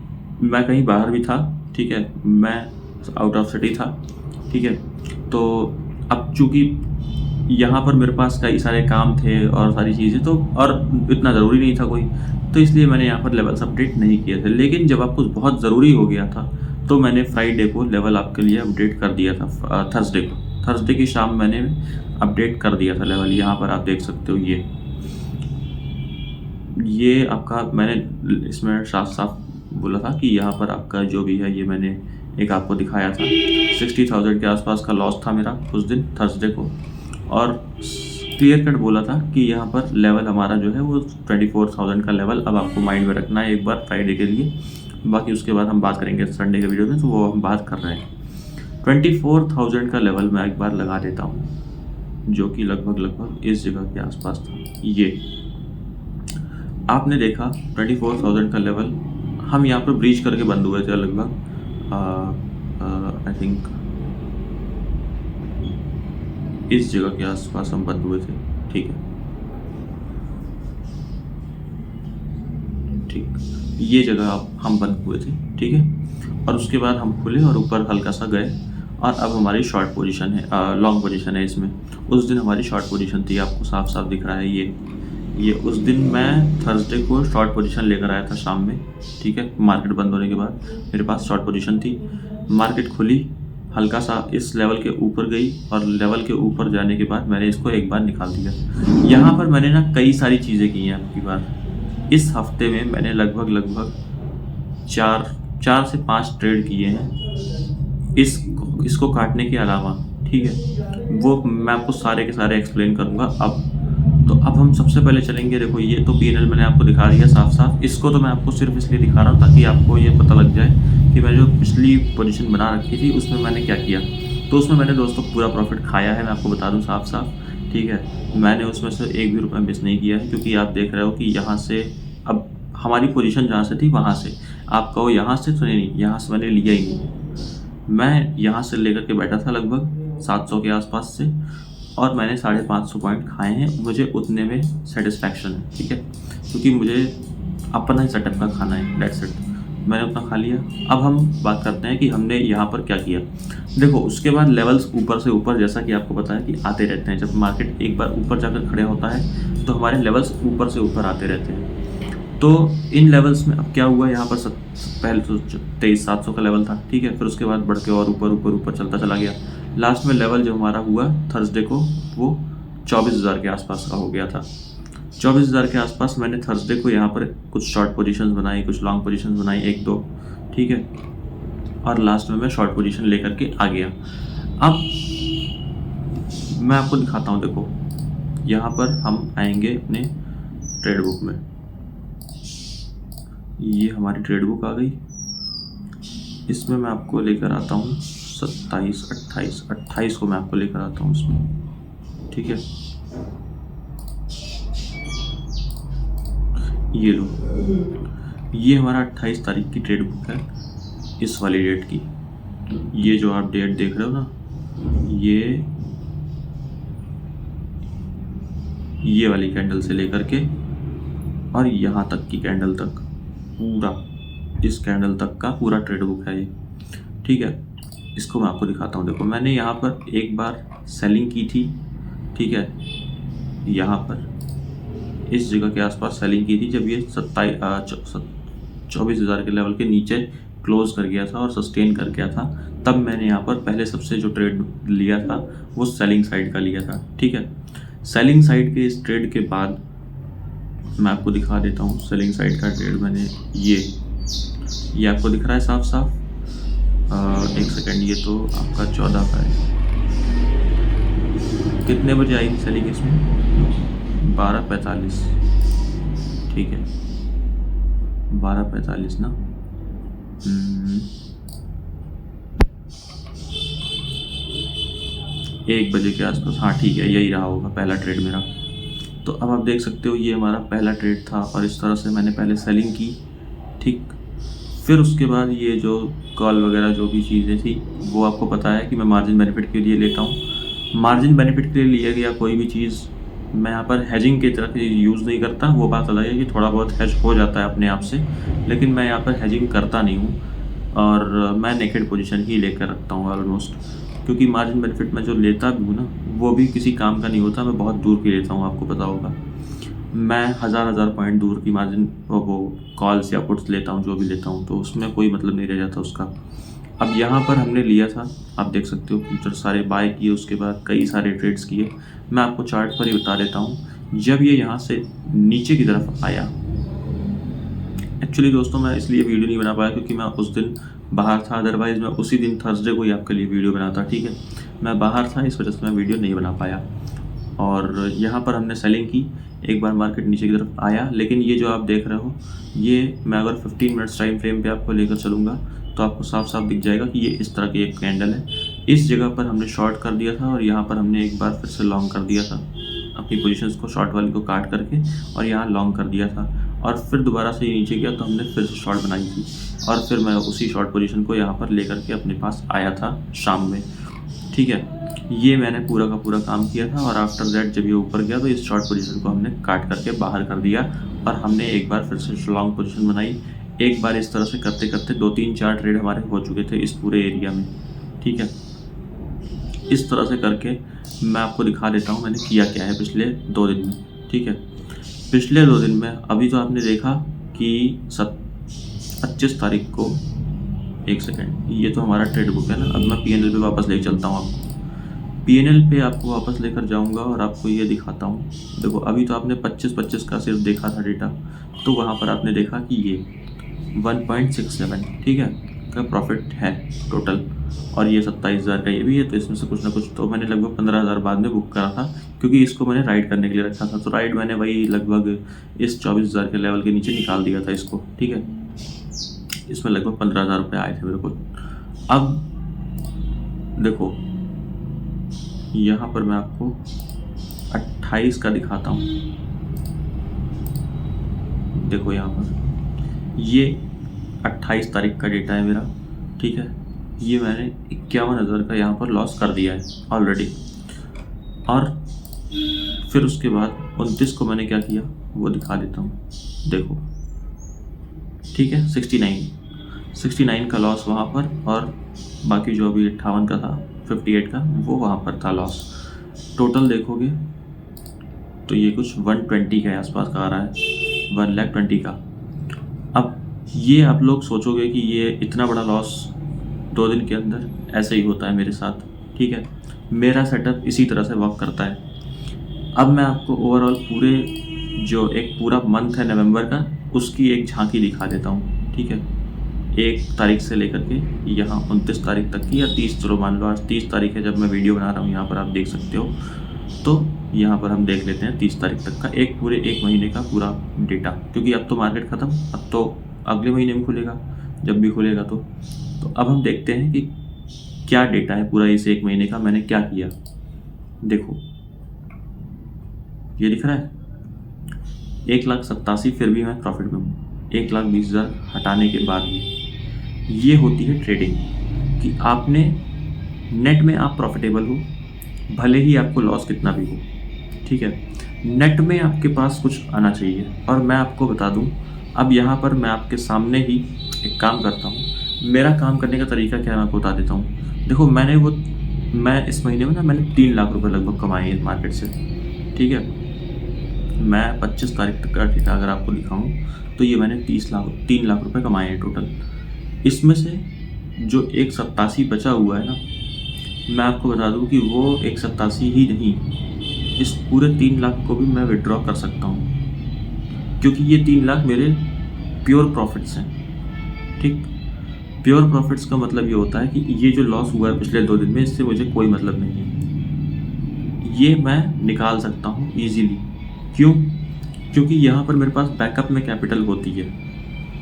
मैं कहीं बाहर भी था। ठीक है, मैं आउट ऑफ सिटी था। ठीक है, तो अब चूँकि यहाँ पर मेरे पास कई सारे काम थे और सारी चीज़ें, तो और इतना ज़रूरी नहीं था कोई, तो इसलिए मैंने यहाँ पर लेवल्स अपडेट नहीं किए थे। लेकिन जब आपको बहुत ज़रूरी हो गया था तो मैंने फ्राइडे को लेवल आपके लिए अपडेट कर दिया था। थर्सडे की शाम मैंने अपडेट कर दिया था लेवल, यहाँ पर आप देख सकते हो ये। ये आपका मैंने इसमें साफ साफ बोला था कि यहाँ पर आपका जो भी है, ये मैंने एक आपको दिखाया था 60,000 के आसपास का लॉस था मेरा उस दिन थर्सडे को, और क्लियर कट बोला था कि यहाँ पर लेवल हमारा जो है वो 24,000 का लेवल अब आपको माइंड में रखना है एक बार फ्राइडे के लिए। बाकी उसके बाद हम बात करेंगे संडे के वीडियो में, तो वो हम बात कर रहे हैं 24,000 का लेवल मैं एक बार लगा देता हूँ, जो कि लगभग इस जगह के आसपास था। ये आपने देखा 24,000 का लेवल हम यहाँ पर ब्रीच करके बंद हुए थे लगभग आई थिंक इस जगह के आसपास हम बंद हुए थे। ठीक है, ठीक, ये जगह हम बंद हुए थे। ठीक है, और उसके बाद हम खुले और ऊपर हल्का सा गए, और अब हमारी शॉर्ट पोजीशन है, लॉन्ग पोजीशन है इसमें। उस दिन हमारी शॉर्ट पोजीशन थी, आपको साफ साफ दिख रहा है ये उस दिन मैं थर्सडे को शॉर्ट पोजीशन लेकर आया था शाम में। ठीक है, मार्केट बंद होने के बाद मेरे पास शॉर्ट पोजीशन थी। मार्केट खुली, हल्का सा इस लेवल के ऊपर गई, और लेवल के ऊपर जाने के बाद मैंने इसको एक बार निकाल दिया। यहाँ पर मैंने ना कई सारी चीज़ें की हैं आपकी बार। इस हफ्ते में मैंने लगभग 4 से 5 ट्रेड किए हैं इसको काटने के अलावा। ठीक है, वो मैं आपको सारे के सारे एक्सप्लेन करूँगा अब हम सबसे पहले चलेंगे। देखो, ये तो P&L मैंने आपको दिखा दिया साफ साफ। इसको तो मैं आपको सिर्फ इसलिए दिखा रहा हूँ ताकि आपको ये पता लग जाए कि मैं जो पिछली पोजीशन बना रखी थी उसमें मैंने क्या किया। तो उसमें मैंने दोस्तों पूरा प्रॉफिट खाया है, मैं आपको बता दूँ साफ साफ। ठीक है, मैंने उसमें से एक भी रुपया मिस नहीं किया है, क्योंकि आप देख रहे हो कि यहाँ से अब हमारी पोजीशन जहाँ से थी वहाँ से, आप कहो यहाँ से, तो नहीं, यहाँ से मैंने लिया ही नहीं। मैं यहाँ से लेकर के बैठा था लगभग 700 के आसपास से, और मैंने 550 पॉइंट खाए हैं। मुझे उतने में सेटिस्फैक्शन है। ठीक है, क्योंकि मुझे अपना ही सेटअप का खाना है, डेट्स इट। मैंने उतना खा लिया। अब हम बात करते हैं कि हमने यहाँ पर क्या किया। देखो, उसके बाद लेवल्स ऊपर से ऊपर, जैसा कि आपको पता है कि आते रहते हैं। जब मार्केट एक बार ऊपर जाकर खड़े होता है तो हमारे लेवल्स ऊपर से ऊपर आते रहते हैं। तो इन लेवल्स में अब क्या हुआ, यहाँ पर पहले तो 23,700 का लेवल था। ठीक है, फिर उसके बाद बढ़ के और ऊपर चलता चला गया। लास्ट में लेवल जो हमारा हुआ थर्सडे को, वो 24,000 के आसपास का हो गया था। 24,000 के आसपास मैंने थर्सडे को यहाँ पर कुछ शॉर्ट पोजीशंस बनाई, कुछ लॉन्ग पोजीशंस बनाई, 1-2। ठीक है, और लास्ट में मैं शॉर्ट पोजीशन लेकर के आ गया। अब मैं आपको दिखाता हूँ। देखो, यहाँ पर हम आएंगे अपने ट्रेड बुक में। ये हमारी ट्रेड बुक आ गई। इसमें मैं आपको लेकर आता हूँ 28 को मैं आपको लेकर आता हूँ इसमें। ठीक है, ये लो, ये हमारा 28 तारीख की ट्रेड बुक है, इस वाली डेट की। ये जो आप डेट देख रहे हो ना, ये वाली कैंडल से लेकर के और यहाँ तक की कैंडल तक, पूरा इस कैंडल तक का पूरा ट्रेड बुक है ये। ठीक है, इसको मैं आपको दिखाता हूँ। देखो, मैंने यहाँ पर एक बार सेलिंग की थी। ठीक है, यहाँ पर इस जगह के आसपास सेलिंग की थी, जब ये 24,000 के लेवल के नीचे क्लोज कर गया था और सस्टेन कर गया था। तब मैंने यहाँ पर पहले सबसे जो ट्रेड लिया था वो सेलिंग साइड का लिया था। ठीक है, सेलिंग साइड के इस ट्रेड के बाद मैं आपको दिखा देता हूँ। सेलिंग साइड का ट्रेड मैंने ये आपको दिख रहा है साफ साफ। एक सेकंड, ये तो आपका 14 का है। कितने बजे आई थी सेलिंग इसमें? 12:45। ठीक है, 12:45 ना। 1 बजे के आसपास। हाँ ठीक है, यही रहा होगा पहला ट्रेड मेरा। तो अब आप देख सकते हो ये हमारा पहला ट्रेड था, और इस तरह से मैंने पहले सेलिंग की। ठीक, फिर उसके बाद ये जो कॉल वगैरह जो भी चीज़ें थी वो आपको पता है कि मैं मार्जिन बेनिफिट के लिए लेता हूँ। मार्जिन बेनिफिट के लिए लिया गया कोई भी चीज़ मैं यहाँ पर हेजिंग की तरह यूज़ नहीं करता। वो बात अलग है कि थोड़ा बहुत हेज हो जाता है अपने आप से, लेकिन मैं यहाँ पर हेजिंग करता नहीं हूँ, और मैं नेकेड पोजीशन ही लेकर रखता हूँ ऑलमोस्ट। क्योंकि मार्जिन बेनिफिट मैं जो लेता भी हूँ ना, वो भी किसी काम का नहीं होता। मैं बहुत दूर की लेता हूँ, आपको पता होगा। मैं हज़ार पॉइंट दूर की मार्जिन वो कॉल्स या पुट्स लेता हूँ, जो भी लेता हूँ, तो उसमें कोई मतलब नहीं रह जाता उसका। अब यहाँ पर हमने लिया था, आप देख सकते हो, फ्यूचर सारे बाय किए, उसके बाद कई सारे ट्रेड्स किए। मैं आपको चार्ट पर ही बता देता हूँ। जब ये यहाँ से नीचे की तरफ आया, एक्चुअली दोस्तों मैं इसलिए वीडियो नहीं बना पाया क्योंकि मैं उस दिन बाहर था, अदरवाइज़ मैं उसी दिन थर्सडे को ही आपके लिए वीडियो बनाता, ठीक है। मैं बाहर था, इस वजह से मैं वीडियो नहीं बना पाया। और यहाँ पर हमने सेलिंग की, एक बार मार्केट नीचे की तरफ आया, लेकिन ये जो आप देख रहे हो, ये मैं अगर 15 मिनट्स टाइम फ्रेम पे आपको लेकर चलूँगा तो आपको साफ साफ दिख जाएगा कि ये इस तरह की एक कैंडल है। इस जगह पर हमने शॉर्ट कर दिया था और यहाँ पर हमने एक बार फिर से लॉन्ग कर दिया था, अपनी पोजीशंस को शॉर्ट वाली को काट करके, और यहाँ लॉन्ग कर दिया था। और फिर दोबारा से ये नीचे गया तो हमने फिर से शॉर्ट बनाई थी, और फिर मैं उसी शॉर्ट पोजीशन को यहाँ पर लेकर के अपने पास आया था शाम में, ठीक है। ये मैंने पूरा का पूरा काम किया था, और आफ्टर दैट जब ये ऊपर गया तो इस शॉर्ट पोजीशन को हमने काट करके बाहर कर दिया, और हमने एक बार फिर से लॉन्ग पोजीशन बनाई। एक बार इस तरह से करते करते 2-3-4 ट्रेड हमारे हो चुके थे इस पूरे एरिया में, ठीक है। इस तरह से करके मैं आपको दिखा देता हूँ मैंने किया क्या है पिछले 2 दिन में, ठीक है। पिछले 2 दिन में अभी तो आपने देखा कि 25 तारीख को, एक सेकेंड, ये तो हमारा ट्रेड बुक है ना। अब मैं PNL पे वापस ले चलता हूँ आपको, PNL पे आपको वापस लेकर जाऊँगा और आपको ये दिखाता हूँ। देखो अभी तो आपने 25-25 का सिर्फ देखा था डेटा, तो वहाँ पर आपने देखा कि ये 1.67, ठीक है, का प्रॉफिट है टोटल, और ये 27,000 का ये भी है। तो इसमें से कुछ ना कुछ तो मैंने लगभग 15,000 बाद में बुक करा था, क्योंकि इसको मैंने राइड करने के लिए रखा था। तो राइड मैंने वही लगभग इस 24,000 के लेवल के नीचे निकाल दिया था इसको, ठीक है। इसमें लगभग 15,000 रुपये आए थे मेरे को। अब देखो यहाँ पर मैं आपको 28 का दिखाता हूँ। देखो यहाँ पर ये 28 तारीख का डेटा है मेरा, ठीक है। ये मैंने 51,000 का यहाँ पर लॉस कर दिया है ऑलरेडी। और फिर उसके बाद 29 को मैंने क्या किया वो दिखा देता हूँ। देखो ठीक है, 69 का लॉस वहाँ पर, और बाकी जो अभी 58 का था, 58 का, वो वहाँ पर था लॉस। टोटल देखोगे तो ये कुछ 120 के आसपास का आ रहा है, 1,20,000 का। अब ये आप लोग सोचोगे कि ये इतना बड़ा लॉस 2 दिन के अंदर, ऐसे ही होता है मेरे साथ, ठीक है। मेरा सेटअप इसी तरह से वर्क करता है। अब मैं आपको ओवरऑल पूरे जो एक पूरा मंथ है नवंबर का, उसकी एक झांकी दिखा देता हूँ, ठीक है। 1 तारीख से लेकर के यहाँ 29 तारीख तक की, या 30, चलो मान लो आज 30 तारीख है जब मैं वीडियो बना रहा हूँ, यहाँ पर आप देख सकते हो। तो यहाँ पर हम देख लेते हैं 30 तारीख तक का एक पूरे 1 महीने का पूरा डेटा, क्योंकि अब तो मार्केट ख़त्म, अब तो अगले महीने में खुलेगा, जब भी खुलेगा। तो अब हम देखते हैं कि क्या डेटा है पूरा इस 1 महीने का, मैंने क्या किया। देखो ये दिख रहा है 1,87,000, फिर भी मैं प्रॉफिट में हूँ 1,20,000 हटाने के बाद भी। ये होती है ट्रेडिंग, कि आपने नेट में आप प्रॉफिटेबल हो, भले ही आपको लॉस कितना भी हो, ठीक है। नेट में आपके पास कुछ आना चाहिए। और मैं आपको बता दूं, अब यहाँ पर मैं आपके सामने ही एक काम करता हूँ। मेरा काम करने का तरीका क्या है मैं आपको बता देता हूँ। देखो मैं इस महीने में ना मैंने 3 लाख रुपए लगभग कमाए इस मार्केट से, ठीक है। मैं 25 तारीख तक का डेटा अगर आपको दिखाऊँ तो ये मैंने 3 लाख रुपए कमाए हैं टोटल। इसमें से जो 187 बचा हुआ है ना, मैं आपको बता दूं कि वो 187 ही नहीं, इस पूरे 3 लाख को भी मैं विड्रॉ कर सकता हूं, क्योंकि ये 3 लाख मेरे प्योर प्रॉफिट्स हैं, ठीक। प्योर प्रॉफिट्स का मतलब ये होता है कि ये जो लॉस हुआ है पिछले 2 दिन में, इससे मुझे कोई मतलब नहीं है, ये मैं निकाल सकता हूँ ईजीली। क्यों? क्योंकि यहाँ पर मेरे पास बैकअप में कैपिटल होती है।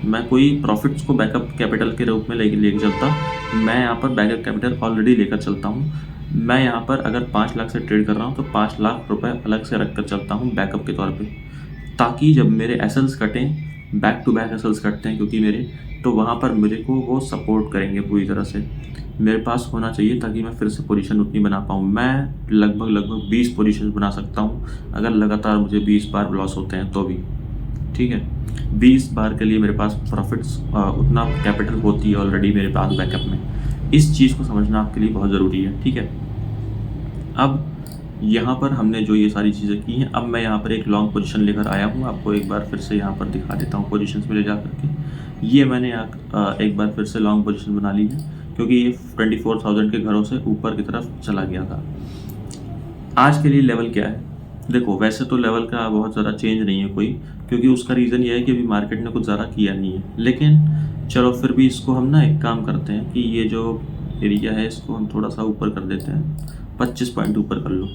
मैं कोई प्रॉफिट्स को बैकअप कैपिटल के रूप में लेके चलता, मैं यहाँ पर बैकअप कैपिटल ऑलरेडी लेकर चलता हूँ। मैं यहाँ पर अगर 5 लाख से ट्रेड कर रहा हूँ तो 5 लाख रुपए अलग से रख कर चलता हूँ बैकअप के तौर पे, ताकि जब मेरे एसएल्स कटें, बैक टू बैक एसएल्स कटते हैं क्योंकि मेरे, तो वहाँ पर मेरे को वो सपोर्ट करेंगे पूरी तरह से। मेरे पास होना चाहिए ताकि मैं फिर से पोजीशन उतनी बना पाऊँ। मैं लगभग 20 पोजीशन बना सकता हूँ अगर लगातार मुझे 20 बार लॉस होते हैं तो भी, ठीक है। 20 बार के लिए मेरे पास प्रॉफिट्स उतना कैपिटल होती है ऑलरेडी मेरे पास बैकअप में। इस चीज़ को समझना आपके लिए बहुत ज़रूरी है, ठीक है। अब यहाँ पर हमने जो ये सारी चीज़ें की हैं, अब मैं यहाँ पर एक लॉन्ग पोजीशन लेकर आया हूँ। आपको एक बार फिर से यहाँ पर दिखा देता हूँ पोजीशंस में ले जा करके। ये मैंने एक बार फिर से लॉन्ग पोजीशन बना ली है, क्योंकि ये 24,000 के घरों से ऊपर की तरफ चला गया था। आज के लिए लेवल क्या है, देखो वैसे तो लेवल का बहुत ज़्यादा चेंज नहीं है कोई, क्योंकि उसका रीज़न ये है कि अभी मार्केट ने कुछ ज़्यादा किया नहीं है। लेकिन चलो फिर भी इसको हम ना एक काम करते हैं कि ये जो एरिया है इसको हम थोड़ा सा ऊपर कर देते हैं, 25 पॉइंट ऊपर कर लो।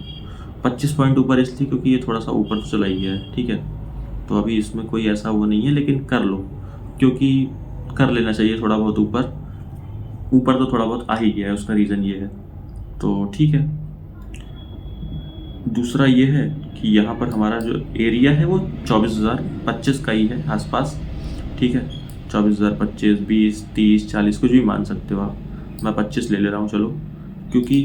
25 पॉइंट ऊपर इसलिए क्योंकि ये थोड़ा सा ऊपर तो चला ही गया है, ठीक है। तो अभी इसमें कोई ऐसा वो नहीं है, लेकिन कर लो, क्योंकि कर लेना चाहिए थोड़ा बहुत ऊपर। ऊपर तो थोड़ा बहुत आ ही गया है, उसका रीज़न ये है, तो ठीक है। दूसरा ये है कि यहाँ पर हमारा जो एरिया है वो 24,025 का ही है आसपास, ठीक है। 24,000, 25, 20, 30, 40 कुछ भी मान सकते हो आप। मैं 25 ले ले रहा हूँ चलो, क्योंकि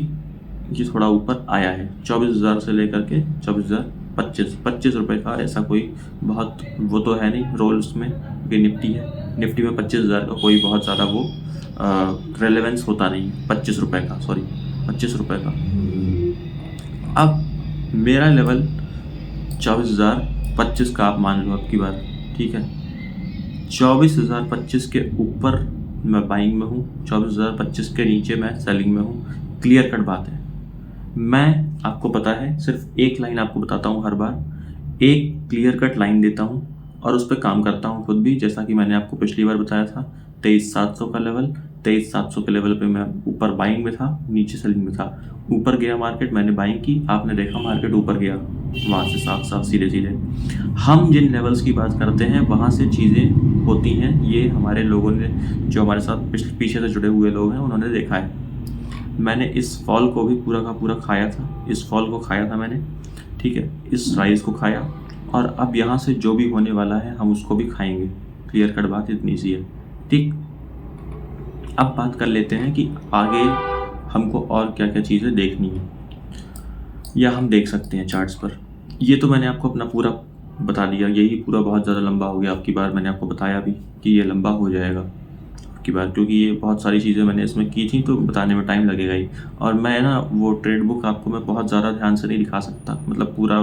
ये थोड़ा ऊपर आया है। 24,000 से लेकर के 24,025, 25 रुपये का ऐसा कोई बहुत वो तो है नहीं रोल उसमें, कि निफ्टी है, निफ्टी में 25,000 का कोई बहुत ज़्यादा वो रेलेवेंस होता नहीं, 25 रुपये का, सॉरी 25 रुपये का। अब मेरा लेवल 24,025 का आप मान लो अब की बार, ठीक है। 24,025 के ऊपर मैं बाइंग में हूँ, 24,025 के नीचे मैं सेलिंग में हूँ। क्लियर कट बात है। मैं आपको पता है सिर्फ एक लाइन आपको बताता हूँ हर बार, एक क्लियर कट लाइन देता हूँ और उस पर काम करता हूँ खुद भी, जैसा कि मैंने आपको पिछली बार बताया था। 23,700 का लेवल, 23,700 के लेवल पे मैं ऊपर बाइंग में था, नीचे सेलिंग में था। ऊपर गया मार्केट, मैंने बाइंग की, आपने देखा मार्केट ऊपर गया, वहाँ से साफ साफ सीधे सीधे। हम जिन लेवल्स की बात करते हैं वहाँ से चीज़ें होती हैं, ये हमारे लोगों ने, जो हमारे साथ पीछे से जुड़े हुए लोग हैं, उन्होंने देखा है। मैंने इस फॉल को भी पूरा का पूरा खाया था, इस फॉल को खाया था मैंने, ठीक है, इस राइज को खाया, और अब यहाँ से जो भी होने वाला है हम उसको भी खाएंगे। क्लियर कट बात इतनी सी है, ठीक। अब बात कर लेते हैं कि आगे हमको और क्या क्या चीज़ें देखनी है या हम देख सकते हैं चार्ट्स पर। ये तो मैंने आपको अपना पूरा बता दिया, यही पूरा बहुत ज़्यादा लंबा हो गया आपकी बार, मैंने आपको बताया भी कि ये लंबा हो जाएगा आपकी बार, क्योंकि ये बहुत सारी चीज़ें मैंने इसमें की थी तो बताने में टाइम लगेगा ही। और मैं ना वो ट्रेड बुक आपको मैं बहुत ज़्यादा ध्यान से नहीं दिखा सकता, मतलब पूरा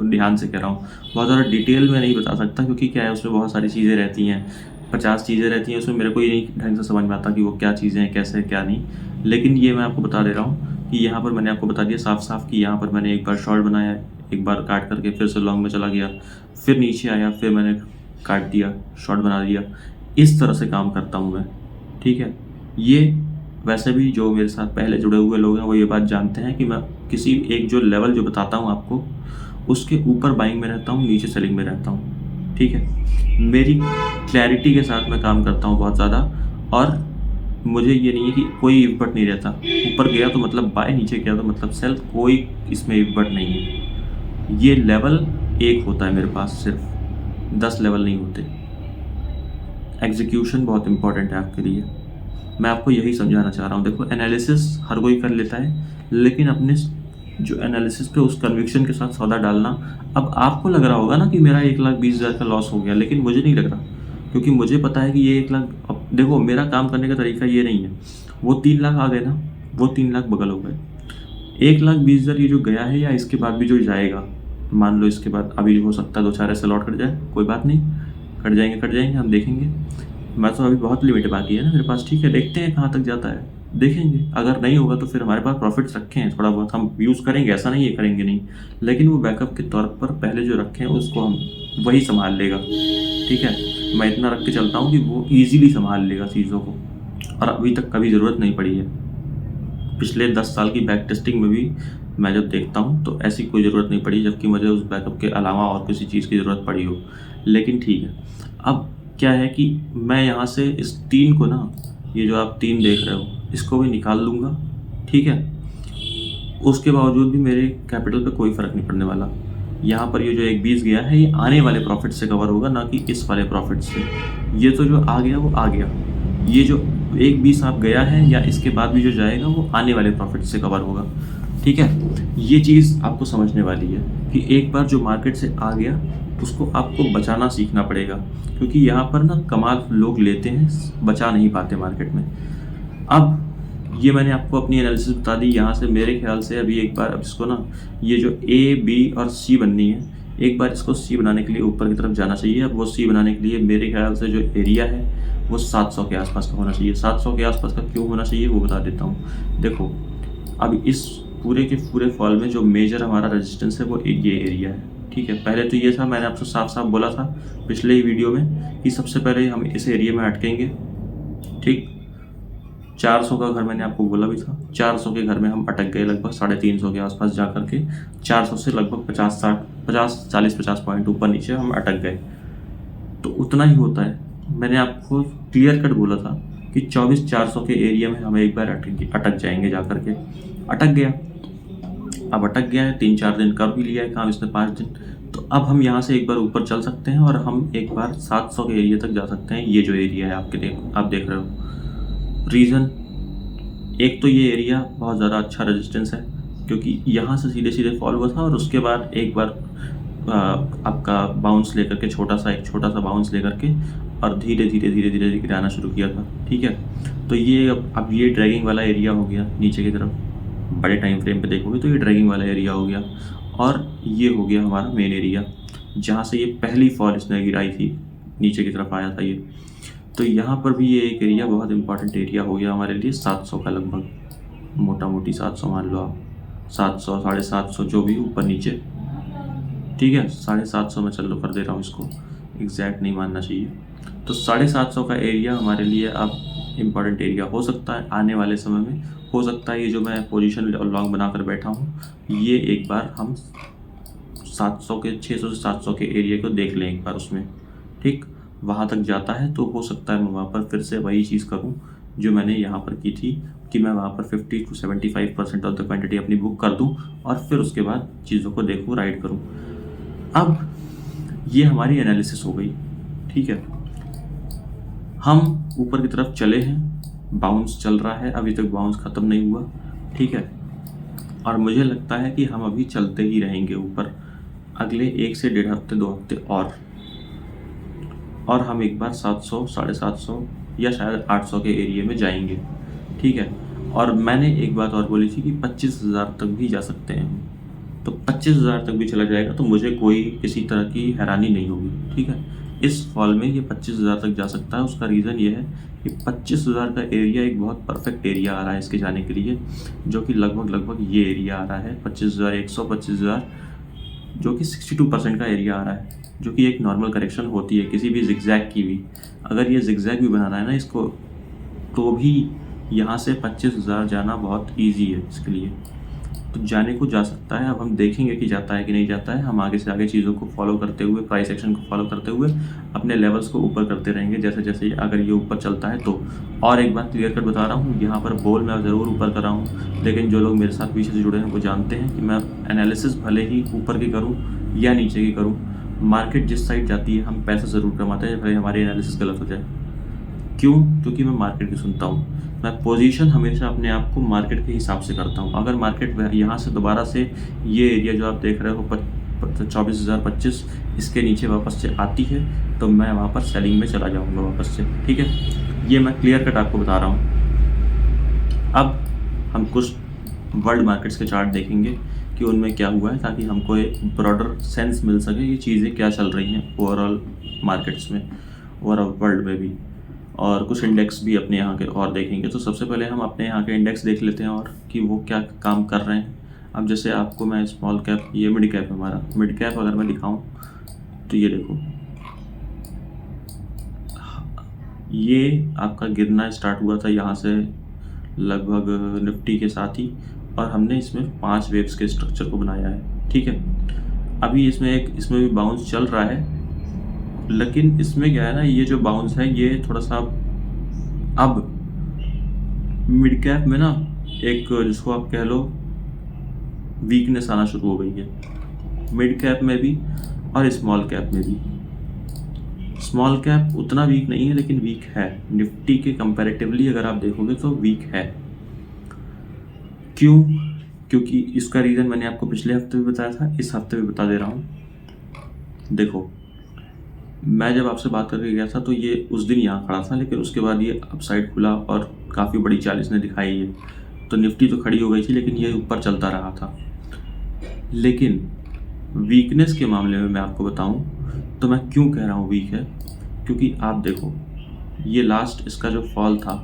ध्यान से कह रहा हूँ, बहुत ज़्यादा डिटेल में नहीं बता सकता, क्योंकि क्या है उसमें बहुत सारी चीज़ें रहती हैं, 50 चीज़ें रहती हैं उसमें, मेरे को ये नहीं ढंग से समझ में आता कि वो क्या चीज़ें हैं, कैसे क्या नहीं। लेकिन ये मैं आपको बता दे रहा हूँ कि यहाँ पर मैंने आपको बता दिया साफ साफ कि यहाँ पर मैंने एक बार शॉर्ट बनाया, एक बार काट करके फिर से लॉन्ग में चला गया, फिर नीचे आया, फिर मैंने काट दिया, शॉर्ट बना दिया। इस तरह से काम करता हूँ मैं, ठीक है। ये वैसे भी जो मेरे साथ पहले जुड़े हुए लोग हैं वो ये बात जानते हैं कि मैं किसी एक जो लेवल जो बताता हूँ आपको, उसके ऊपर बाइंग में रहता हूँ, नीचे सेलिंग में रहता हूँ, ठीक है। मेरी क्लैरिटी के साथ मैं काम करता हूँ बहुत ज़्यादा, और मुझे ये नहीं है कि कोई इफ़र्ट नहीं रहता। ऊपर गया तो मतलब बाय, नीचे गया तो मतलब सेल, कोई इसमें इफ़र्ट नहीं है। ये लेवल एक होता है मेरे पास, सिर्फ 10 लेवल नहीं होते। एग्जीक्यूशन बहुत इंपॉर्टेंट है आपके लिए, मैं आपको यही समझाना चाह रहा हूँ। देखो एनालिसिस हर कोई कर लेता है, लेकिन अपने जो एनालिसिस पे उस कन्विक्शन के साथ सौदा डालना। अब आपको लग रहा होगा ना कि मेरा 1,20,000 का लॉस हो गया, लेकिन मुझे नहीं लग रहा, क्योंकि मुझे पता है कि ये 1 लाख, अब देखो मेरा काम करने का तरीका ये नहीं है, वो 3 लाख आ गए ना, वो 3 लाख बगल हो गए। 1,20,000 ये जो गया है, या इसके बाद भी जो जाएगा, मान लो इसके बाद अभी हो सकता है 2-4 ऐसे लॉट कट जाए, कोई बात नहीं, कट जाएंगे, हम देखेंगे। मैं तो अभी बहुत लिमिट बाकी है ना मेरे पास, ठीक है, देखते हैं कहाँ तक जाता है, देखेंगे। अगर नहीं होगा तो फिर हमारे पास प्रॉफिट्स रखे हैं, थोड़ा बहुत हम यूज़ करेंगे, ऐसा नहीं है करेंगे नहीं, लेकिन वो बैकअप के तौर पर पहले जो रखे हैं उसको हम वही संभाल लेगा, ठीक है। मैं इतना रख के चलता हूँ कि वो ईजिली संभाल लेगा चीज़ों को, और अभी तक कभी ज़रूरत नहीं पड़ी है। पिछले 10 साल की बैक टेस्टिंग में भी मैं जब देखता हूँ तो ऐसी कोई ज़रूरत नहीं पड़ी, जबकि मुझे उस बैकअप के अलावा और किसी चीज़ की ज़रूरत पड़ी हो। लेकिन ठीक है, अब क्या है कि मैं यहाँ से इस 3 को ना, ये जो आप 3 देख रहे हो, इसको भी निकाल लूँगा, ठीक है। उसके बावजूद भी मेरे कैपिटल पे कोई फ़र्क नहीं पड़ने वाला। यहाँ पर ये जो 1,20 गया है, ये आने वाले प्रॉफिट से कवर होगा, ना कि इस वाले प्रॉफिट से। ये तो जो आ गया वो आ गया, ये जो 1,20 आप गया है या इसके बाद भी जो जाएगा वो आने वाले प्रॉफिट से कवर होगा, ठीक है। ये चीज़ आपको समझने वाली है कि एक बार जो मार्केट से आ गया उसको आपको बचाना सीखना पड़ेगा, क्योंकि यहाँ पर ना कमाल लोग लेते हैं, बचा नहीं पाते मार्केट में। अब ये मैंने आपको अपनी एनालिसिस बता दी। यहाँ से मेरे ख्याल से अभी एक बार, अब इसको ना, ये जो ए, बी और सी बननी है, एक बार इसको सी बनाने के लिए ऊपर की तरफ जाना चाहिए। अब वो सी बनाने के लिए मेरे ख्याल से जो एरिया है वो 700 के आसपास का होना चाहिए। 700 के आसपास का क्यों होना चाहिए वो बता देता हूँ। देखो अब इस पूरे के पूरे फॉल में जो मेजर हमारा रेजिस्टेंस है वो ये एरिया है। ठीक है, पहले तो ये था, मैंने आपसे साफ साफ बोला था पिछले ही वीडियो में कि सबसे पहले हम इस एरिया में अटकेंगे। ठीक, 400 का घर मैंने आपको बोला भी था, 400 के घर में हम अटक गए लगभग 350 के आसपास जा करके। 400 से लगभग 50 पॉइंट ऊपर नीचे हम अटक गए। तो उतना ही होता है। मैंने आपको क्लियर कट बोला था कि 24,400 के एरिया में हम एक बार अटक जाएंगे जा करके। अटक गया, अब अटक गया है, 3-4 दिन कर भी लिया है काम इसने, 5 दिन। तो अब हम यहाँ से एक बार ऊपर चल सकते हैं और हम एक बार 700 के एरिया तक जा सकते हैं। ये जो एरिया है आप देख रहे हो। रीज़न एक तो ये एरिया बहुत ज़्यादा अच्छा रेजिस्टेंस है, क्योंकि यहाँ से सीधे सीधे फॉल हुआ था और उसके बाद एक बार आपका बाउंस लेकर के, छोटा सा बाउंस लेकर के, और धीरे धीरे गिराना शुरू किया था। ठीक है, तो ये अब ये ड्रैगिंग वाला एरिया हो गया नीचे की तरफ। बड़े टाइम फ्रेम पे देखोगे तो ये ड्रैगिंग वाला एरिया हो गया, और ये हो गया हमारा मेन एरिया जहाँ से ये पहली फॉल इसने गिराई थी, नीचे की तरफ आया था ये। तो यहाँ पर भी ये एक एरिया बहुत इंपॉर्टेंट एरिया हो गया हमारे लिए, 700 का लगभग, मोटा मोटी 700 मान लो आप, 700 750 जो भी ऊपर नीचे। ठीक है, 750 में चलो कर दे रहा हूँ इसको, एग्जैक्ट नहीं मानना चाहिए। तो 750 का एरिया हमारे लिए अब इम्पॉर्टेंट एरिया हो सकता है आने वाले समय में। हो सकता है ये जो मैं पोजीशन लॉन्ग बना कर बैठा हूँ, ये एक बार हम 600 से 700 के एरिया को देख लें एक बार उसमें। ठीक, वहाँ तक जाता है तो हो सकता है मैं वहाँ पर फिर से वही चीज़ करूँ जो मैंने यहाँ पर की थी, कि मैं वहाँ पर 50 to 75% ऑफ द क्वांटिटी अपनी बुक कर दूँ और फिर उसके बाद चीज़ों को देखूँ, राइड करूँ। अब ये हमारी एनालिसिस हो गई। ठीक है, हम ऊपर की तरफ चले हैं, बाउंस चल रहा है, अभी तक बाउंस ख़त्म नहीं हुआ। ठीक है, और मुझे लगता है कि हम अभी चलते ही रहेंगे ऊपर अगले 1 से 1.5 हफ्ते 2 हफ्ते और हम एक बार 700 750 या शायद 800 के एरिया में जाएंगे। ठीक है, और मैंने एक बात और बोली थी कि 25,000 तक भी जा सकते हैं हम। तो 25,000 तक भी चला जाएगा तो मुझे कोई किसी तरह की हैरानी नहीं होगी। ठीक है, इस फॉल में ये 25,000 तक जा सकता है। उसका रीज़न ये है कि 25,000 का एरिया एक बहुत परफेक्ट एरिया आ रहा है इसके जाने के लिए, जो कि लगभग ये एरिया आ रहा है 25,100 25,000, जो कि 62% का एरिया आ रहा है, जो कि एक नॉर्मल करेक्शन होती है किसी भी जिगजैग की भी। अगर ये जिगजैग भी बनाना है ना इसको, तो भी यहाँ से 25,000 जाना बहुत ईजी है इसके लिए। तो जाने को जा सकता है। अब हम देखेंगे कि जाता है कि नहीं जाता है। हम आगे से आगे चीज़ों को फॉलो करते हुए, प्राइस एक्शन को फॉलो करते हुए अपने लेवल्स को ऊपर करते रहेंगे जैसे जैसे अगर ये ऊपर चलता है तो। और एक बात क्लियर कट बता रहा हूँ, यहाँ पर बोल मैं ज़रूर ऊपर कर रहा हूँ, लेकिन जो लोग मेरे साथ पीछे से जुड़े हैं वो जानते हैं कि मैं एनालिसिस भले ही ऊपर की करूँ या नीचे की करूँ, मार्केट जिस साइड जाती है हम पैसा ज़रूर कमाते हैं, भले हमारी एनालिसिस गलत हो जाए। क्यों? क्योंकि मैं मार्केट की सुनता हूँ। मैं पोजीशन हमेशा अपने आप को मार्केट के हिसाब से करता हूँ। अगर मार्केट यहाँ से दोबारा से ये एरिया जो आप देख रहे हो 24,025 इसके नीचे वापस से आती है तो मैं वहाँ पर सेलिंग में चला जाऊँगा वापस से। ठीक है, ये मैं क्लियर कट आपको बता रहा हूँ। अब हम कुछ वर्ल्ड मार्केट्स के चार्ट देखेंगे कि उनमें क्या हुआ है, ताकि हमको एक ब्रॉडर सेंस मिल सके ये चीज़ें क्या चल रही हैं ओवरऑल मार्केट्स में, ओवरऑल वर्ल्ड में भी। और कुछ इंडेक्स भी अपने यहाँ के और देखेंगे। तो सबसे पहले हम अपने यहाँ के इंडेक्स देख लेते हैं और कि वो क्या काम कर रहे हैं। अब जैसे आपको मैं स्मॉल कैप, ये मिड कैप है हमारा, मिड कैप अगर मैं दिखाऊं तो ये देखो, ये आपका गिरना स्टार्ट हुआ था यहाँ से लगभग निफ्टी के साथ ही, और हमने इसमें 5 वेव्स के स्ट्रक्चर को बनाया है। ठीक है, अभी इसमें भी बाउंस चल रहा है, लेकिन इसमें क्या है ना, ये जो बाउंस है ये थोड़ा सा अब मिड कैप में ना एक जिसको आप कह लो वीकनेस आना शुरू हो गई है, मिड कैप में भी और स्मॉल कैप में भी। स्मॉल कैप उतना वीक नहीं है लेकिन वीक है, निफ्टी के कंपैरेटिवली अगर आप देखोगे तो वीक है। क्यों? क्योंकि इसका रीज़न मैंने आपको पिछले हफ्ते भी बताया था, इस हफ्ते भी बता दे रहा हूँ। देखो, मैं जब आपसे बात करके गया था तो ये उस दिन यहाँ खड़ा था, लेकिन उसके बाद ये अपसाइड खुला और काफ़ी बड़ी 40 ने दिखाई है, तो निफ्टी तो खड़ी हो गई थी लेकिन ये ऊपर चलता रहा था। लेकिन वीकनेस के मामले में मैं आपको बताऊं तो मैं क्यों कह रहा हूँ वीक है, क्योंकि आप देखो ये लास्ट इसका जो फॉल था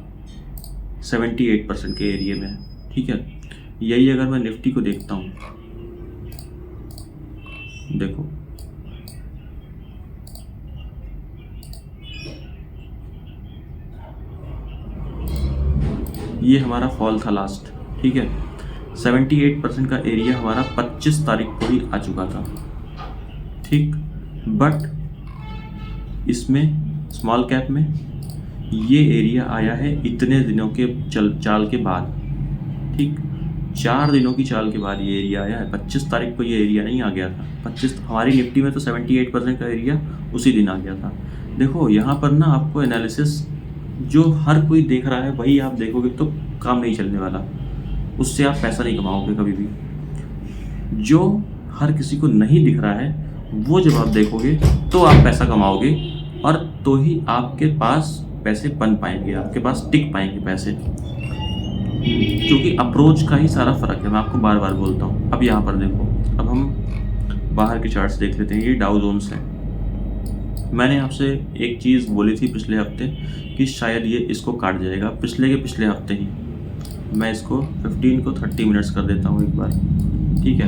78% के एरिया में है। ठीक है, यही अगर मैं निफ्टी को देखता हूँ, देखो ये हमारा फॉल था लास्ट, ठीक है। 78% का एरिया हमारा 25 तारीख को ही आ चुका था, ठीक। बट इसमें स्मॉल कैप में ये एरिया आया है इतने दिनों के चाल के बाद, ठीक। 4 दिनों की चाल के बाद ये एरिया आया है। 25 तारीख को ये एरिया नहीं आ गया था। 25 हमारी निफ्टी में तो 78% का एरिया उसी दिन आ गया था। देखो यहाँ पर ना आपको एनालिसिस जो हर कोई देख रहा है वही आप देखोगे तो काम नहीं चलने वाला, उससे आप पैसा नहीं कमाओगे कभी भी। जो हर किसी को नहीं दिख रहा है वो जब आप देखोगे तो आप पैसा कमाओगे, और तो ही आपके पास पैसे बन पाएंगे, आपके पास टिक पाएंगे पैसे, क्योंकि अप्रोच का ही सारा फ़र्क है। मैं आपको बार बार बोलता हूँ। अब यहाँ पर देखो, अब हम बाहर के चार्ट्स देख लेते हैं। ये डाउ जोन्स है। मैंने आपसे एक चीज़ बोली थी पिछले हफ्ते कि शायद ये इसको काट जाएगा, पिछले के पिछले हफ्ते ही। मैं इसको 15 को 30 मिनट्स कर देता हूँ एक बार, ठीक है।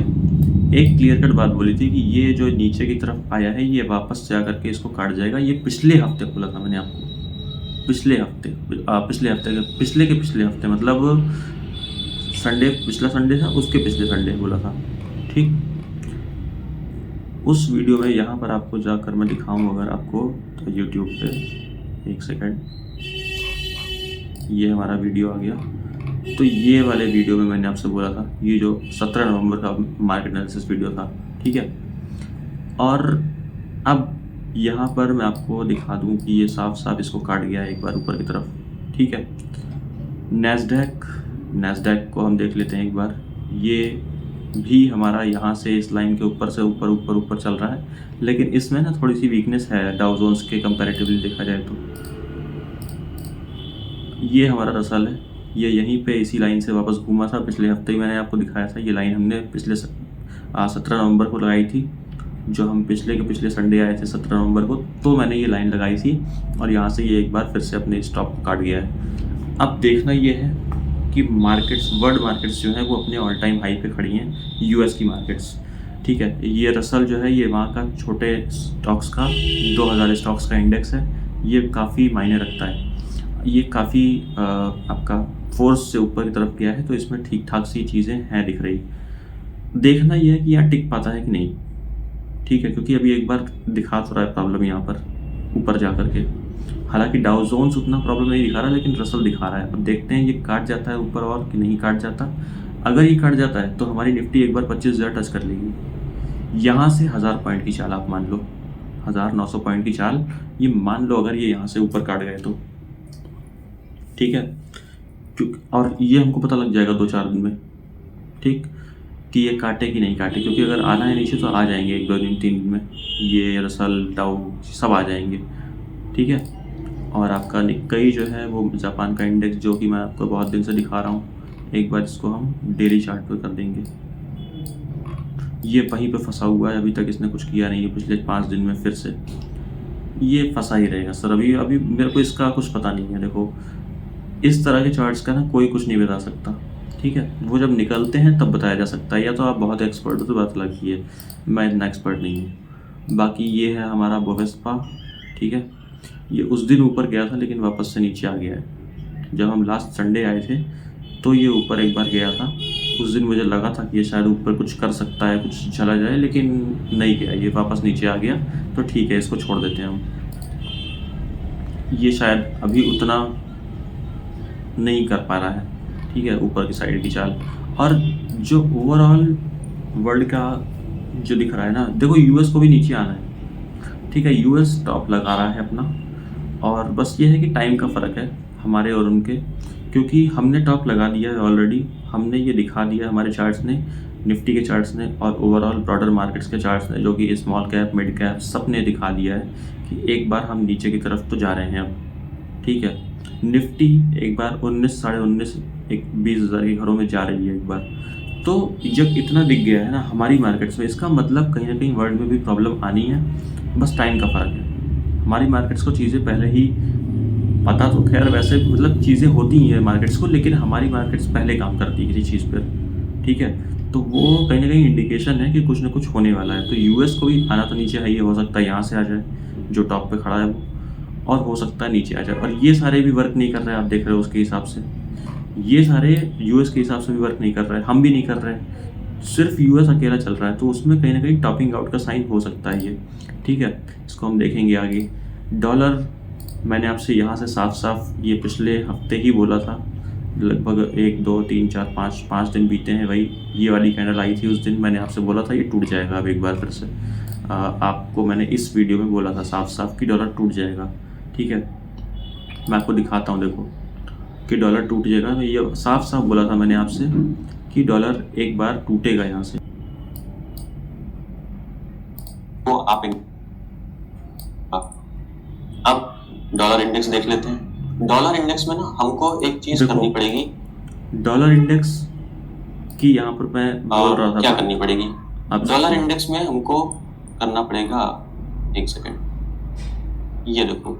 एक क्लियर कट बात बोली थी कि ये जो नीचे की तरफ आया है ये वापस जा करके इसको काट जाएगा। ये पिछले हफ्ते बोला था मैंने आपको, पिछले के पिछले हफ्ते मतलब संडे, पिछला संडे था उसके पिछले संडे बोला था, ठीक। उस वीडियो में यहाँ पर आपको जाकर मैं दिखाऊँ अगर आपको तो यूट्यूब पे, एक सेकंड, ये हमारा वीडियो आ गया। तो ये वाले वीडियो में मैंने आपसे बोला था, ये जो 17 नवंबर का मार्केट एनालिसिस वीडियो था, ठीक है। और अब यहाँ पर मैं आपको दिखा दूँ कि ये साफ साफ इसको काट गया है एक बार ऊपर की तरफ, ठीक है। नैस्डैक को हम देख लेते हैं एक बार। ये भी हमारा यहाँ से इस लाइन के ऊपर से ऊपर चल रहा है, लेकिन इसमें ना थोड़ी सी वीकनेस है डाउ जोन्स के कंपैरेटिवली देखा जाए तो। ये हमारा रसल है, ये यहीं पे इसी लाइन से वापस घूमा था। पिछले हफ्ते ही मैंने आपको दिखाया था, ये लाइन हमने पिछले 17 नवंबर को लगाई थी, जो हम पिछले के पिछले संडे आए थे 17 नवंबर को, तो मैंने ये लाइन लगाई थी और यहाँ से ये एक बार फिर से अपने स्टॉप को काट गया है। अब देखना ये है कि मार्केट्स, वर्ल्ड मार्केट्स जो है वो अपने ऑल टाइम हाई पे खड़ी हैं, यूएस की मार्केट्स, ठीक है। ये रसल जो है ये वहाँ का छोटे स्टॉक्स का 2000 स्टॉक्स का इंडेक्स है, ये काफ़ी मायने रखता है। ये काफ़ी आपका फोर्स से ऊपर की तरफ गया है, तो इसमें ठीक ठाक सी चीज़ें हैं दिख रही। देखना ये है कि यहाँ टिक पाता है कि नहीं, ठीक है, क्योंकि अभी एक बार दिखा तो रहा है प्रॉब्लम यहाँ पर ऊपर जा कर के। हालांकि डाउ जोन्स उतना प्रॉब्लम नहीं दिखा रहा, लेकिन रसल दिखा रहा है। अब देखते हैं ये काट जाता है ऊपर और कि नहीं काट जाता। अगर ये काट जाता है तो हमारी निफ्टी एक बार 25,000 टच कर लेगी। यहाँ से 1000 पॉइंट की चाल आप मान लो, 1900 पॉइंट की चाल ये मान लो, अगर ये यहाँ से ऊपर काट गए तो, ठीक है। और ये हमको पता लग जाएगा 2-4 दिन में, ठीक, कि ये काटे कि नहीं काटे, क्योंकि अगर आना है नीचे तो आ जाएंगे 1-2 दिन 3 दिन में, ये रसल डाउ सब आ जाएंगे, ठीक है। और आपका निक्केई जो है वो जापान का इंडेक्स, जो कि मैं आपको बहुत दिन से दिखा रहा हूँ, एक बार इसको हम डेली चार्ट पे कर देंगे। ये वहीं पे फंसा हुआ है, अभी तक इसने कुछ किया नहीं है। पिछले 5 दिन में फिर से ये फंसा ही रहेगा सर। अभी मेरे को इसका कुछ पता नहीं है। देखो इस तरह के चार्ट्स का ना कोई कुछ नहीं बता सकता, ठीक है। वो जब निकलते हैं तब बताया जा सकता है, या तो आप बहुत एक्सपर्ट हो तो बात अलग ही है, मैं इतना एक्सपर्ट नहीं हूँ। बाकी ये है हमारा बोवेस्पा, ठीक है। ये उस दिन ऊपर गया था लेकिन वापस से नीचे आ गया है। जब हम लास्ट संडे आए थे तो ये ऊपर एक बार गया था। उस दिन मुझे लगा था कि ये शायद ऊपर कुछ कर सकता है, कुछ चला जाए, लेकिन नहीं गया, ये वापस नीचे आ गया। तो ठीक है, इसको छोड़ देते हैं हम। ये शायद अभी उतना नहीं कर पा रहा है, ठीक है, ऊपर की साइड की चाल। और जो ओवरऑल वर्ल्ड का जो दिख रहा है ना, देखो यूएस को भी नीचे आना है, ठीक है। यूएस टॉप लगा रहा है अपना, और बस ये है कि टाइम का फ़र्क है हमारे और उनके, क्योंकि हमने टॉप लगा दिया है ऑलरेडी। हमने ये दिखा दिया हमारे चार्ट्स ने, निफ्टी के चार्ट्स ने और ओवरऑल ब्रॉडर मार्केट्स के चार्ट्स ने, जो कि स्मॉल कैप मिड कैप सब ने दिखा दिया है कि एक बार हम नीचे की तरफ तो जा रहे हैं अब, ठीक है। निफ्टी एक बार 19, साढ़े 19, 20,000 के घरों में जा रही है एक बार। तो जब इतना दिख गया है ना हमारी मार्केट्स में, इसका मतलब कहीं ना कहीं वर्ल्ड में भी प्रॉब्लम आनी है, बस टाइम का फ़र्क है। हमारी मार्केट्स को चीज़ें पहले ही पता, तो खैर वैसे मतलब चीज़ें होती ही हैं मार्केट्स को, लेकिन हमारी मार्केट्स पहले काम करती है किसी चीज़ पर, ठीक है, तो वो कहीं ना कहीं इंडिकेशन है कि कुछ ना कुछ होने वाला है। तो यूएस को भी आना तो नीचे है, ये हो सकता है यहाँ से आ जाए जो टॉप पे खड़ा है वो, और हो सकता है नीचे आ जाए। और ये सारे भी वर्क नहीं कर रहे हैं, आप देख रहे हो उसके हिसाब से, ये सारे यूएस के हिसाब से भी वर्क नहीं कर रहे हैं, हम भी नहीं कर रहे हैं, सिर्फ यूएस अकेला चल रहा है। तो उसमें कहीं ना कहीं टॉपिंग आउट का साइन हो सकता है ये, ठीक है। इसको हम देखेंगे आगे। डॉलर, मैंने आपसे यहाँ से साफ साफ ये पिछले हफ्ते ही बोला था, लगभग 1 2 3 4 5 दिन बीते हैं भाई। ये वाली कैंडल आई थी उस दिन, मैंने आपसे बोला था ये टूट जाएगा अब एक बार फिर से। आपको मैंने इस वीडियो में बोला था साफ साफ कि डॉलर टूट जाएगा, ठीक है। मैं आपको दिखाता हूँ, देखो कि डॉलर टूट जाएगा। मैं ये साफ साफ बोला था मैंने आपसे कि डॉलर एक बार टूटेगा यहाँ से। तो आप अब डॉलर इंडेक्स देख लेते हैं। डॉलर इंडेक्स में ना हमको एक चीज करनी पड़ेगी। डॉलर इंडेक्स की यहाँ पर मैं बोल रहा था क्या करनी पड़ेगी। अब डॉलर इंडेक्स में हमको करना पड़ेगा, एक सेकेंड, ये देखो,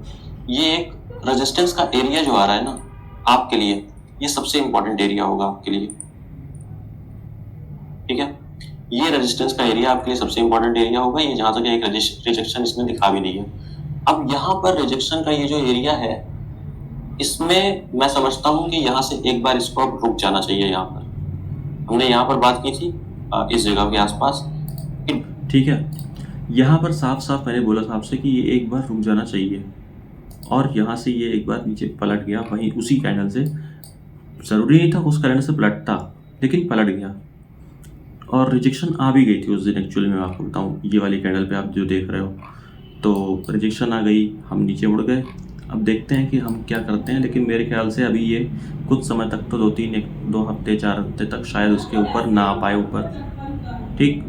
ये एक रेजिस्टेंस का एरिया जो आ रहा है ना आपके लिए, ये सबसे इंपॉर्टेंट एरिया होगा आपके लिए, ठीक है। ये रेजिस्टेंस का एरिया आपके लिए सबसे इंपॉर्टेंट एरिया होगा। ये जहां तक एक रिजेक्शन इसमें दिखा भी नहीं है। अब यहाँ पर रिजेक्शन का ये जो एरिया है, इसमें मैं समझता हूँ कि यहाँ से एक बार इसको अब रुक जाना चाहिए। यहाँ पर हमने यहाँ पर बात की थी इस जगह के आसपास, ठीक है। यहाँ पर साफ साफ मैंने बोला था आपसे कि ये एक बार रुक जाना चाहिए, और यहाँ से ये एक बार नीचे पलट गया वहीं उसी कैंडल से। ज़रूरी नहीं था उस कैंडल से पलटता, लेकिन पलट गया और रिजेक्शन आ भी गई थी उस दिन। एक्चुअली मैं आपको बताऊँ, ये वाली कैंडल पे आप जो देख रहे हो, तो रिजेक्शन आ गई, हम नीचे मुड़ गए। अब देखते हैं कि हम क्या करते हैं, लेकिन मेरे ख्याल से अभी ये कुछ समय तक तो 2 हफ्ते 4 हफ्ते तक शायद उसके ऊपर ना आ पाए ऊपर, ठीक।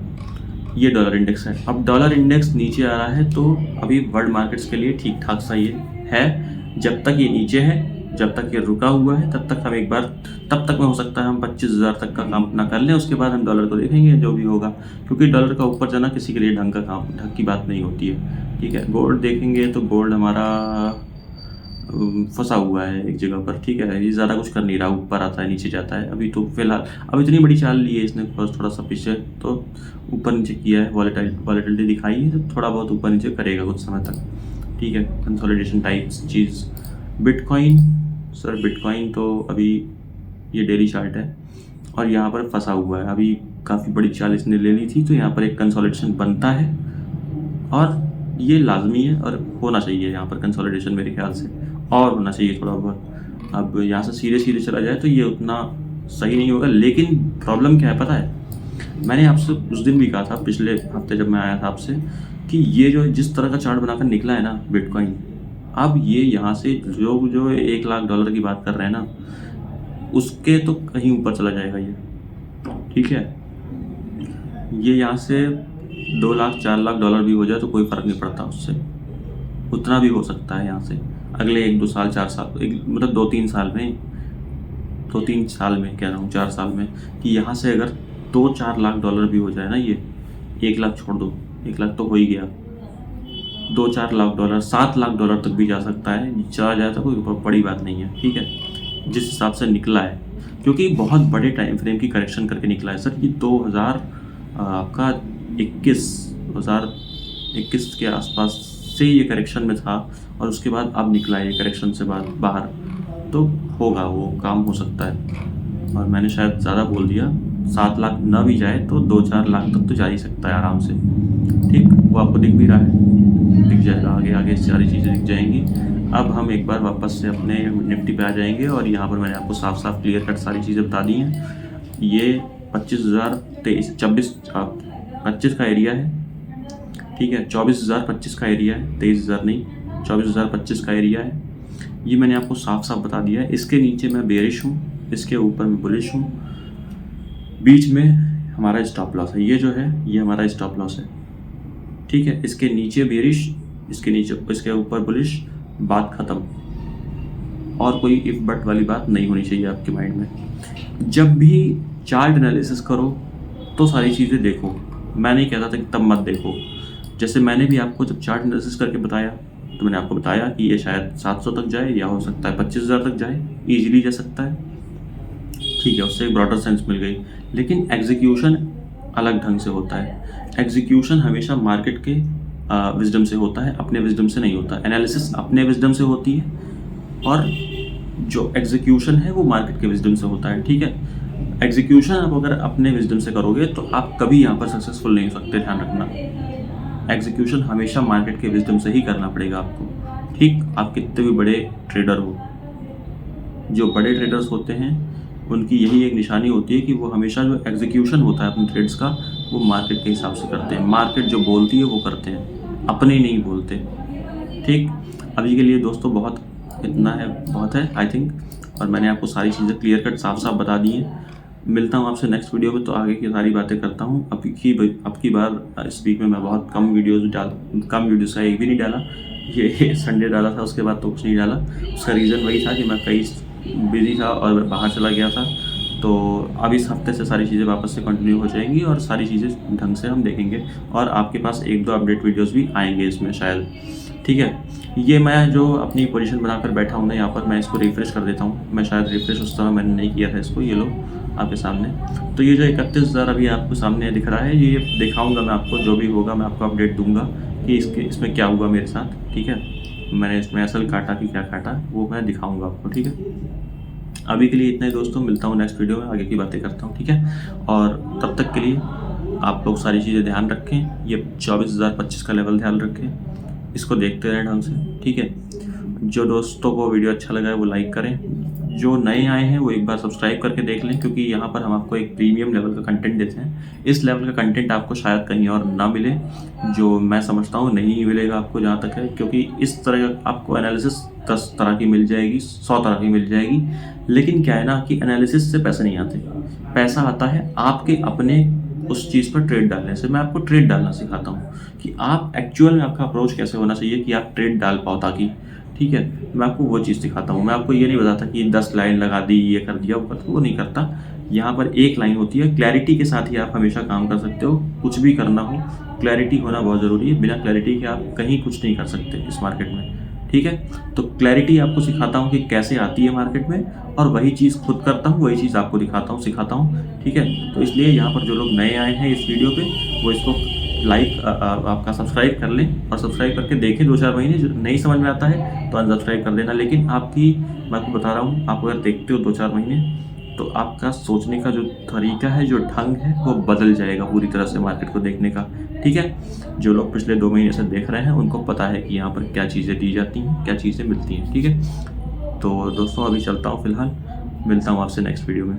ये डॉलर इंडेक्स है। अब डॉलर इंडेक्स नीचे आ रहा है, तो अभी वर्ल्ड मार्केट्स के लिए ठीक ठाक सा ये है। जब तक ये नीचे है, जब तक ये रुका हुआ है, तब तक हम एक बार, तब तक में हो सकता है हम 25,000 तक का काम अपना कर लें। उसके बाद हम डॉलर को देखेंगे जो भी होगा, क्योंकि डॉलर का ऊपर जाना किसी के लिए ढंग की बात नहीं होती है, ठीक है। गोल्ड देखेंगे तो गोल्ड हमारा फंसा हुआ है एक जगह पर, ठीक है। ये ज़्यादा कुछ कर नहीं रहा, ऊपर आता है नीचे जाता है। अभी तो फिलहाल अब इतनी बड़ी चाल ली है इसने, थोड़ा सा पीछे तो ऊपर नीचे किया है, वॉलेटिलिटी दिखाई है, तो थोड़ा बहुत ऊपर नीचे करेगा कुछ समय तक, ठीक है। कंसोलिडेशन टाइप चीज़। बिटकॉइन, सर बिटकॉइन तो अभी ये डेली चार्ट है और यहाँ पर फंसा हुआ है। अभी काफ़ी बड़ी चाल इसने ले ली थी, तो यहाँ पर एक कंसोलिडेशन बनता है और ये लाजमी है और होना चाहिए यहाँ पर कंसोलिडेशन मेरे ख्याल से, और होना चाहिए थोड़ा बहुत। अब यहाँ से सीधे सीधे चला जाए तो ये उतना सही नहीं होगा। लेकिन प्रॉब्लम क्या है पता है, मैंने आपसे उस दिन भी कहा था, पिछले हफ्ते जब मैं आया था आपसे, कि ये जो जिस तरह का चार्ट बनाकर निकला है ना बिटकॉइन, अब ये यहाँ से जो $1 लाख की बात कर रहे हैं ना, उसके तो कहीं ऊपर चला जाएगा ये, ठीक है। ये यहाँ से 2 लाख 4 लाख डॉलर भी हो जाए तो कोई फ़र्क नहीं पड़ता उससे, उतना भी हो सकता है यहाँ से अगले 1 2 साल 4 साल, मतलब 2-3 साल में, 2-3 साल में कह रहा हूँ, 4 साल में, कि यहाँ से अगर 2-4 लाख डॉलर भी हो जाए ना, ये 1 लाख छोड़ दो, 1 लाख तो हो ही गया, 2-4 लाख डॉलर, 7 लाख डॉलर तक भी जा सकता है। चला जाए तो कोई बड़ी बात नहीं है, ठीक है, जिस हिसाब से निकला है, क्योंकि बहुत बड़े टाइम फ्रेम की करेक्शन करके निकला है सर। ये 2021 के आसपास से ये करेक्शन में था, और उसके बाद अब निकला है ये करेक्शन से बाहर, तो होगा, वो काम हो सकता है। और मैंने शायद ज़्यादा बोल दिया, 7 लाख ना भी जाए तो 2-4 लाख तक तो जा ही सकता है आराम से, ठीक। वो आपको दिख भी रहा है, दिख जाएगा, आगे सारी चीज़ें दिख जाएंगी। अब हम एक बार वापस से अपने निफ्टी पे आ जाएंगे, और यहाँ पर मैंने आपको साफ साफ क्लियर कट सारी चीज़ें बता दी हैं। ये 25,025 का एरिया है, ठीक है। 24,025 का एरिया है, 23,000 नहीं, 24,025 का एरिया है। ये मैंने आपको साफ साफ बता दिया है। इसके नीचे मैं बेरिश हूँ, इसके ऊपर मैं बुलिश हूँ, बीच में हमारा स्टॉप लॉस है। ये जो है ये हमारा स्टॉप लॉस है, ठीक है। इसके नीचे बेरिश, इसके ऊपर बुलिश, बात ख़त्म। और कोई इफ बट वाली बात नहीं होनी चाहिए आपके माइंड में। जब भी चार्ट एनालिसिस करो तो सारी चीज़ें देखो, मैं नहीं कहता था कि तब मत देखो। जैसे मैंने भी आपको जब चार्ट एनालिसिस करके बताया, तो मैंने आपको बताया कि ये शायद 700 तक जाए, या हो सकता है 25,000 तक जाए, ईजिली जा सकता है, ठीक है। उससे एक ब्रॉडर सेंस मिल गई। लेकिन एग्जीक्यूशन अलग ढंग से होता है। एग्जीक्यूशन हमेशा मार्केट के विजडम से होता है, अपने विजडम से नहीं होता। एनालिसिस अपने विजडम से होती है और जो एग्जीक्यूशन है वो मार्केट के विजडम से होता है, ठीक है। एग्जीक्यूशन आप अगर अपने विजडम से करोगे तो आप कभी यहाँ पर सक्सेसफुल नहीं हो सकते, ध्यान रखना। एग्जीक्यूशन हमेशा मार्केट के विजडम से ही करना पड़ेगा आपको, ठीक। आप कितने भी बड़े ट्रेडर हो, जो बड़े ट्रेडर्स होते हैं उनकी यही एक निशानी होती है कि वो हमेशा जो एग्जीक्यूशन होता है अपने ट्रेड्स का वो मार्केट के हिसाब से करते हैं। मार्केट जो बोलती है वो करते हैं, अपने नहीं बोलते, ठीक। अभी के लिए दोस्तों बहुत इतना है, बहुत है आई थिंक, और मैंने आपको सारी चीज़ें क्लियर कट साफ साफ बता दी हैं। मिलता हूँ आपसे नेक्स्ट वीडियो में, तो आगे की सारी बातें करता हूँ। अब की बार इस वीक में मैं बहुत कम वीडियोज़ का एक भी नहीं डाला। ये संडे डाला था, उसके बाद तो कुछ नहीं डाला। उसका रीज़न वही था कि मैं कहीं बिजी था और बाहर चला गया था। तो अब इस हफ्ते से सारी चीज़ें वापस से कंटिन्यू हो जाएंगी और सारी चीज़ें ढंग से हम देखेंगे और आपके पास 1-2 अपडेट वीडियोस भी आएंगे इसमें शायद, ठीक है। ये मैं जो अपनी पोजीशन बनाकर बैठा हूँ ना यहाँ पर, मैं इसको रिफ़्रेश कर देता हूँ। मैं शायद रिफ़्रेश उस समय मैंने नहीं किया था इसको, ये लो आपके सामने। तो ये जो 31,000 अभी आपको सामने दिख रहा है, ये दिखाऊँगा मैं आपको, जो भी होगा मैं आपको अपडेट दूँगा कि इसमें क्या हुआ मेरे साथ, ठीक है। मैंने इसमें असल काटा कि क्या काटा वो मैं दिखाऊँगा आपको, ठीक है। अभी के लिए इतना ही दोस्तों, मिलता हूँ नेक्स्ट वीडियो में, आगे की बातें करता हूँ, ठीक है। और तब तक के लिए आप लोग सारी चीज़ें ध्यान रखें। ये 24,025 का लेवल ध्यान रखें, इसको देखते रहें ढंग से, ठीक है। जो दोस्तों को वीडियो अच्छा लगा है वो लाइक करें, जो नए आए हैं वो एक बार सब्सक्राइब करके देख लें, क्योंकि यहाँ पर हम आपको एक प्रीमियम लेवल का कंटेंट देते हैं। इस लेवल का कंटेंट आपको शायद कहीं और ना मिले, जो मैं समझता हूँ नहीं मिलेगा आपको जहाँ तक है, क्योंकि इस तरह आपको एनालिसिस 10 तरह की मिल जाएगी, 100 तरह की मिल जाएगी। लेकिन क्या है ना कि एनालिसिस से पैसे नहीं आते, पैसा आता है आपके अपने उस चीज़ पर ट्रेड डालने से। मैं आपको ट्रेड डालना सिखाता हूँ कि आप एक्चुअल में आपका अप्रोच कैसे होना चाहिए कि आप ट्रेड डाल पाओ, ताकि, ठीक है। मैं आपको वो चीज़ सिखाता हूँ। मैं आपको ये नहीं बताता कि 10 लाइन लगा दी, ये कर दिया, वो नहीं करता। यहाँ पर एक लाइन होती है, क्लैरिटी के साथ ही आप हमेशा काम कर सकते हो। कुछ भी करना हो, क्लैरिटी होना बहुत ज़रूरी है। बिना क्लैरिटी के आप कहीं कुछ नहीं कर सकते इस मार्केट में, ठीक है। तो क्लैरिटी आपको सिखाता हूँ कि कैसे आती है मार्केट में, और वही चीज़ खुद करता हूँ, वही चीज़ आपको दिखाता हूँ, सिखाता हूँ, ठीक है। तो इसलिए यहाँ पर जो लोग नए आए हैं इस वीडियो पे, वो इसको लाइक आपका सब्सक्राइब कर लें और सब्सक्राइब करके देखें 2-4 महीने। जो नहीं समझ में आता है तो अनसब्सक्राइब कर देना। लेकिन मैं आपको बता रहा हूँ, आप अगर देखते हो 2-4 महीने, तो आपका सोचने का जो तरीका है, जो ढंग है, वो बदल जाएगा पूरी तरह से मार्केट को देखने का, ठीक है। जो लोग पिछले 2 महीने से देख रहे हैं उनको पता है कि यहाँ पर क्या चीज़ें दी जाती हैं, क्या चीज़ें मिलती हैं, ठीक है। तो दोस्तों अभी चलता हूँ, फिलहाल मिलता हूँ आपसे नेक्स्ट वीडियो में।